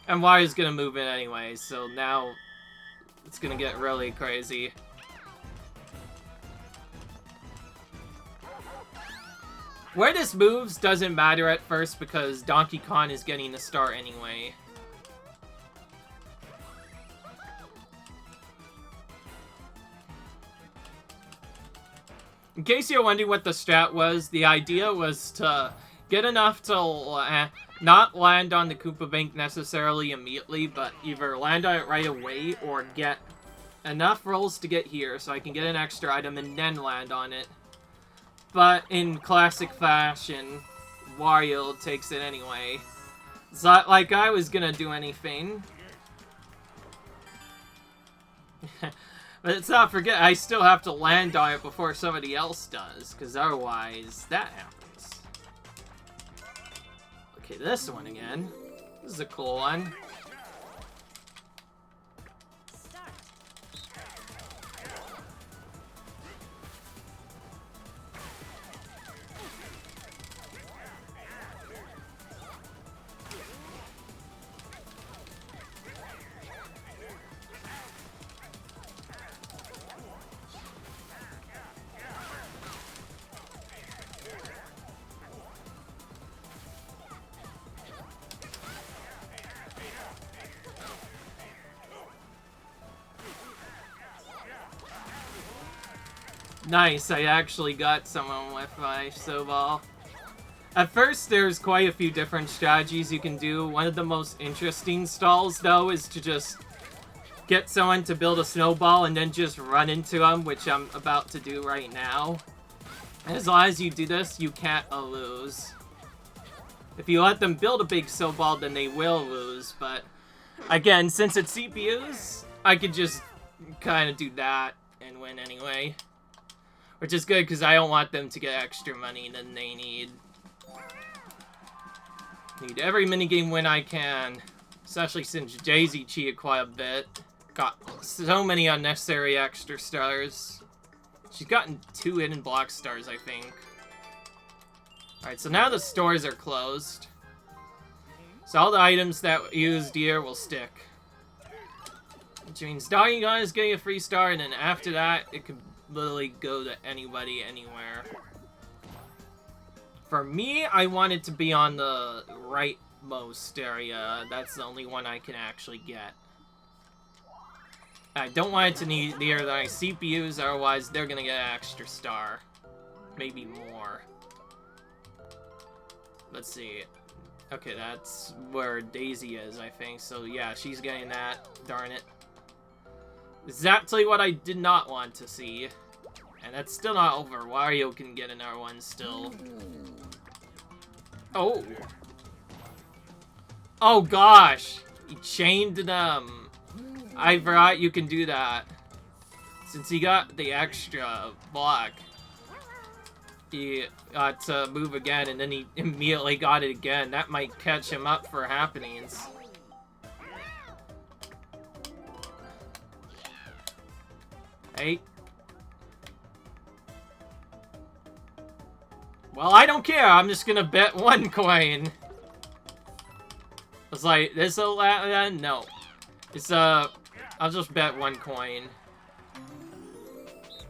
And Wario's gonna move in anyway, so now it's gonna get really crazy. Where this moves doesn't matter at first because Donkey Kong is getting the star anyway. In case you're wondering what the strat was, the idea was to get enough to not land on the Koopa Bank necessarily immediately, but either land on it right away or get enough rolls to get here so I can get an extra item and then land on it. But in classic fashion, Wario takes it anyway. It's not like I was gonna do anything. But let's not forget, I still have to land on it before somebody else does, because otherwise, that happens. Okay, this one again. This is a cool one. Nice, I actually got someone with my Soball. At first, there's quite a few different strategies you can do. One of the most interesting stalls, though, is to just get someone to build a snowball and then just run into them, which I'm about to do right now. As long as you do this, you can't lose. If you let them build a big snowball, then they will lose, but again, since it's CPUs, I could just kind of do that and win anyway. Which is good, because I don't want them to get extra money than they need. Need every minigame win I can. Especially since Daisy cheated quite a bit. Got so many unnecessary extra stars. She's gotten 2 hidden block stars, I think. Alright, so now the stores are closed. So all the items that used here will stick. Which means Donkey Kong is getting a free star, and then after that, it could literally go to anybody, anywhere. For me, I want it to be on the rightmost area. That's the only one I can actually get. I don't want it to need near the CPUs, otherwise they're gonna get an extra star. Maybe more. Let's see. Okay, that's where Daisy is, I think. So yeah, she's getting that. Darn it. Exactly what I did not want to see. And that's still not over. Wario can get another one still. Oh. Oh gosh. He chained them. I forgot you can do that. Since he got the extra block, he got to move again, and then he immediately got it again. That might catch him up for happenings. Hey. Well, I don't care. I'm just gonna bet 1 coin. was like, this a no. It's I'll just bet 1 coin.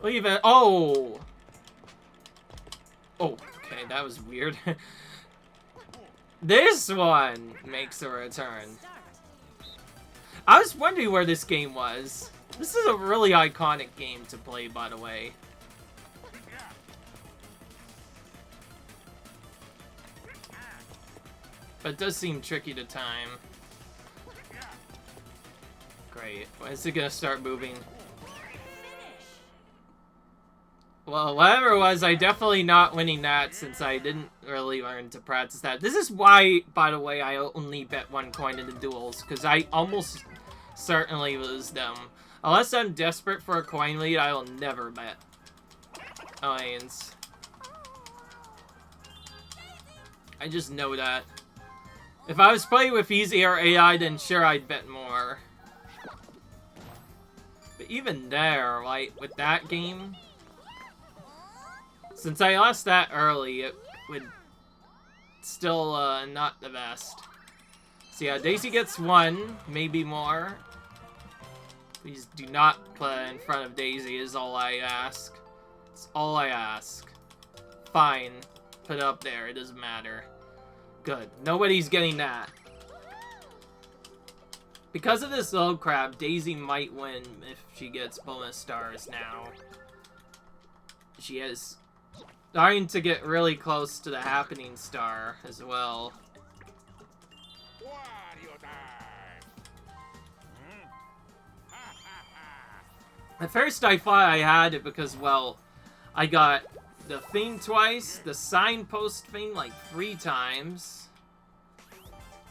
Leave it. Oh! Oh, okay, that was weird. This one makes a return. I was wondering where this game was. This is a really iconic game to play, by the way. But it does seem tricky to time. Great. When is it gonna start moving? Well, whatever it was, I definitely not winning that since I didn't really learn to practice that. This is why, by the way, I only bet 1 coin in the duels, because I almost certainly lose them. Unless I'm desperate for a coin lead, I will never bet Alliance. I just know that. If I was playing with easier AI, then sure, I'd bet more. But even there, like, with that game... Since I lost that early, it would still not the best. So yeah, Daisy gets 1, maybe more. Please do not play in front of Daisy is all I ask. It's all I ask. Fine. Put it up there, it doesn't matter. Good. Nobody's getting that. Because of this low crab, Daisy might win if she gets bonus stars now. She is starting to get really close to the happening star as well. At first I thought I had it because, well, I got the thing twice, the signpost thing like 3 times.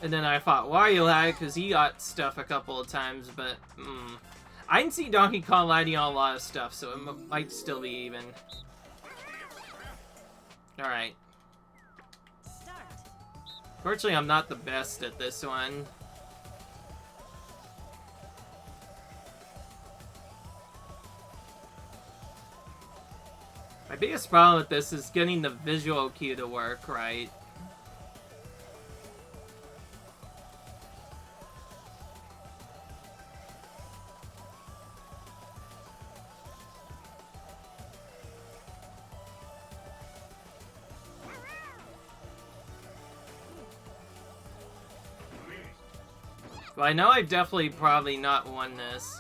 And then I thought Wario had it because he got stuff a couple of times, but I didn't see Donkey Kong landing on a lot of stuff, so it might still be even. Alright. Fortunately, I'm not the best at this one. My biggest problem with this is getting the visual cue to work right. But I know I've definitely probably not won this.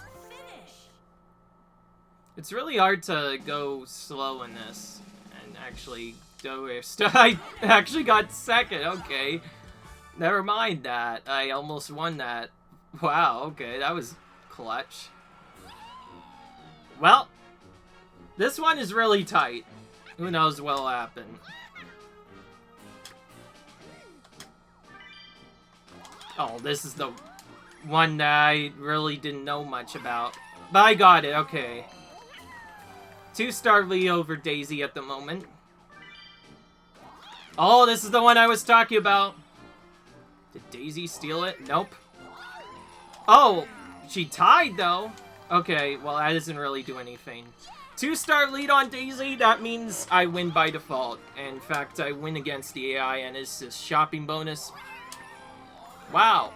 It's really hard to go slow in this and actually go where I actually got second. Okay, never mind that. I almost won that. Wow. Okay, that was clutch. Well, this one is really tight. Who knows what'll happen? Oh, this is the one that I really didn't know much about. But I got it, okay. 2-star lead over Daisy at the moment. Oh, this is the one I was talking about. Did Daisy steal it? Nope. Oh, she tied though. Okay, well that doesn't really do anything. 2-star lead on Daisy, that means I win by default. And in fact, I win against the AI and it's this shopping bonus. Wow.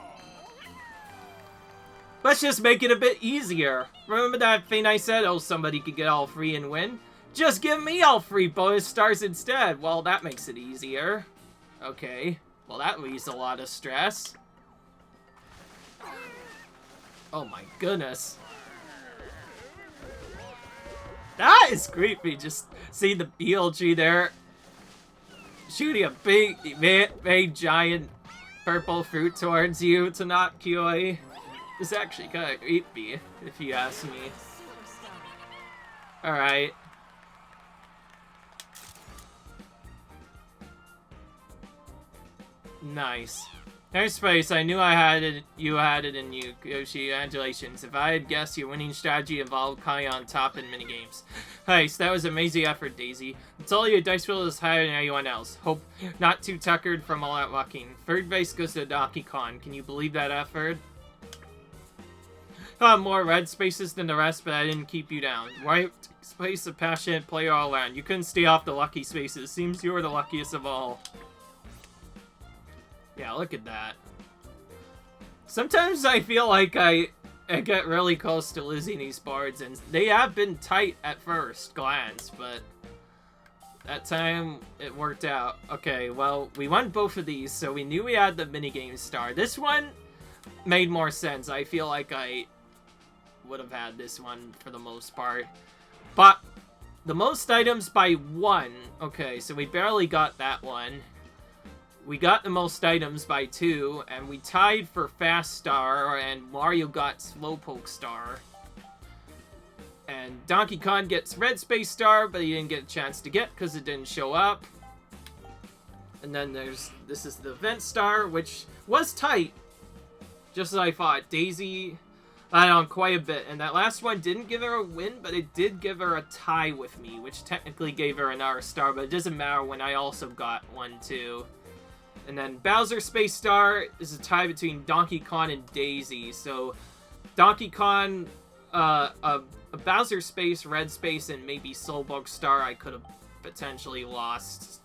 Let's just make it a bit easier. Remember that thing I said, oh, somebody could get all free and win? Just give me all free bonus stars instead. Well, that makes it easier. Okay. Well, that leaves a lot of stress. Oh my goodness. That is creepy. Just see the BLG there. Shooting a big giant purple fruit towards you to not QA. It's actually kind of creepy, if you ask me. Alright. Nice. Nice place. I knew I had it. You had it in you, Yoshi. Congratulations. If I had guessed, your winning strategy involved Kai on top in minigames. Nice. That was an amazing effort, Daisy. It's all your dice roll is higher than anyone else. Hope not too tuckered from all that walking. Third base goes to Donkey Kong. Can you believe that effort? More red spaces than the rest, but I didn't keep you down. Right space, a passionate player all around. You couldn't stay off the lucky spaces. Seems you were the luckiest of all. Yeah, look at that. Sometimes I feel like I get really close to losing these boards, and they have been tight at first glance, but that time it worked out. Okay, well, we won both of these, so we knew we had the minigame star. This one made more sense. I feel like I would have had this one for the most part. But the most items by 1. Okay, so we barely got that one. We got the most items by 2, and we tied for Fast Star, and Mario got Slowpoke Star. And Donkey Kong gets Red Space Star, but he didn't get a chance to get because it didn't show up. And then this is the Vent Star, which was tight, just as I thought. Daisy on quite a bit, and that last one didn't give her a win, but it did give her a tie with me, which technically gave her another star, but it doesn't matter when I also got one too. And then Bowser Space Star is a tie between Donkey Kong and Daisy. So Donkey Kong, a Bowser Space, Red Space, and maybe Slowpoke Star I could have potentially lost,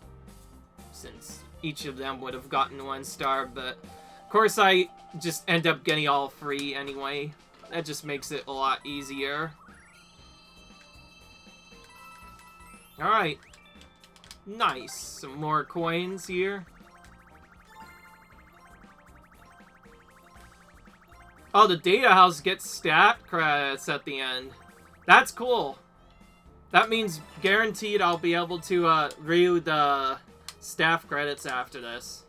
since each of them would have gotten 1 star, but of course I just end up getting all 3 anyway. That just makes it a lot easier. Alright. Nice. Some more coins here. Oh, the Data House gets stat credits at the end. That's cool. That means guaranteed I'll be able to read the staff credits after this.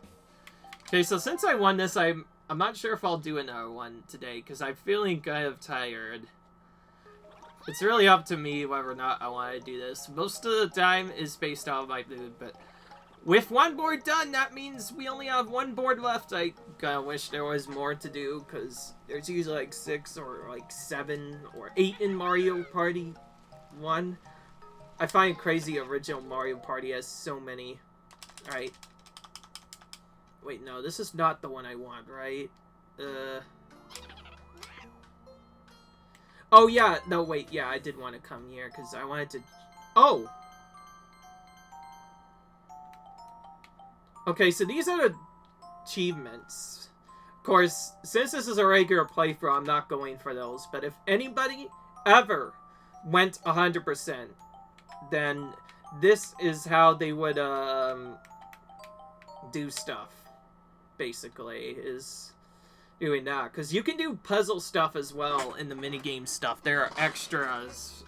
Okay, so since I won this, I'm not sure if I'll do another one today, because I'm feeling kind of tired. It's really up to me whether or not I want to do this. Most of the time is based on my mood, but with 1 board done, that means we only have 1 board left. I kind of wish there was more to do, because there's usually like 6 or like 7 or 8 in Mario Party 1. I find it crazy original Mario Party has so many. Alright. Wait, no, this is not the one I want, right? Oh, yeah. No, wait. Yeah, I did want to come here, because I wanted to... Oh! Okay, so these are the achievements. Of course, since this is a regular playthrough, I'm not going for those. But if anybody ever went 100%, then this is how they would do stuff, basically, is doing that. Because you can do puzzle stuff as well in the minigame stuff. There are extras.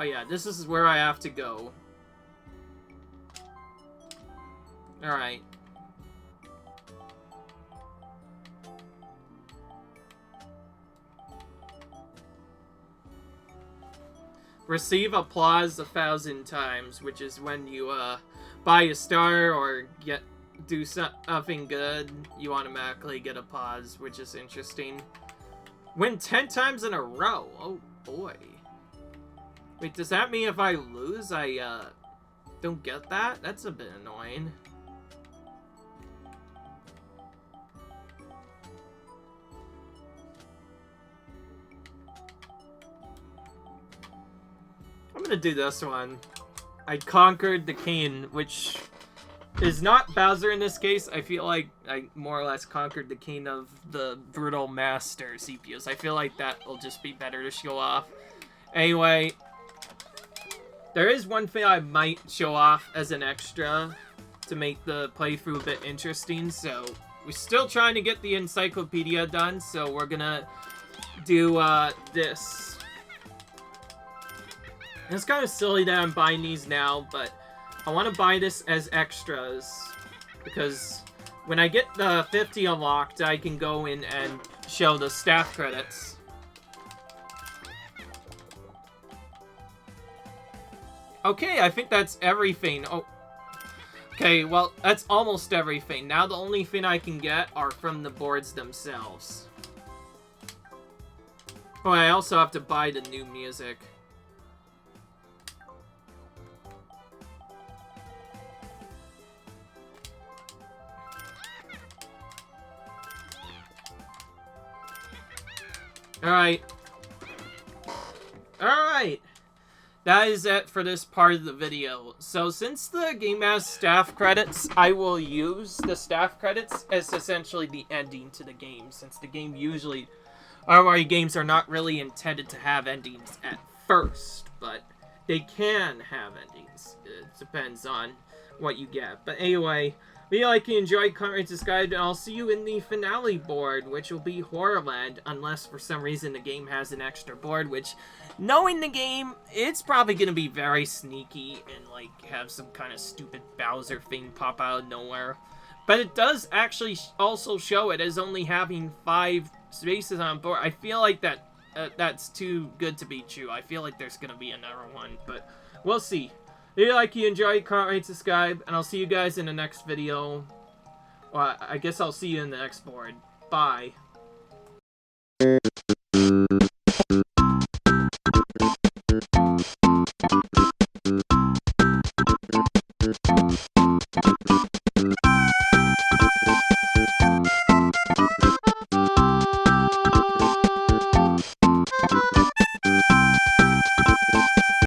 Oh yeah, this is where I have to go. Alright. Receive applause 1,000 times, which is when you buy a star or do something good, you automatically get a pause, which is interesting. Win 10 times in a row. Oh boy. Wait, does that mean if I lose, I don't get that? That's a bit annoying. I'm gonna do this one. I conquered the King, which is not Bowser in this case. I feel like I more or less conquered the King of the Brutal Master CPUs. I feel like that will just be better to show off. Anyway, there is one thing I might show off as an extra to make the playthrough a bit interesting. So we're still trying to get the encyclopedia done, so we're gonna do this. And it's kind of silly that I'm buying these now, but I want to buy this as extras, because when I get the 50 unlocked, I can go in and show the staff credits. Okay, I think that's everything. Oh, okay, well, that's almost everything. Now the only thing I can get are from the boards themselves. Oh, I also have to buy the new music. Alright. Alright! that is it for this part of the video. So since the game has staff credits, I will use the staff credits as essentially the ending to the game, since the game usually, ROI games are not really intended to have endings at first, but they can have endings. It depends on what you get. But anyway, if you like and enjoyed, comment, rate, subscribe, and I'll see you in the finale board, which will be Horrorland, unless for some reason the game has an extra board, which, knowing the game, it's probably going to be very sneaky and, like, have some kind of stupid Bowser thing pop out of nowhere. But it does actually also show it as only having 5 spaces on board. I feel like that's too good to be true. I feel like there's going to be another one, but we'll see. If you like, you enjoy, comment, rate, subscribe, and I'll see you guys in the next video. Well, I guess I'll see you in the next board. Bye.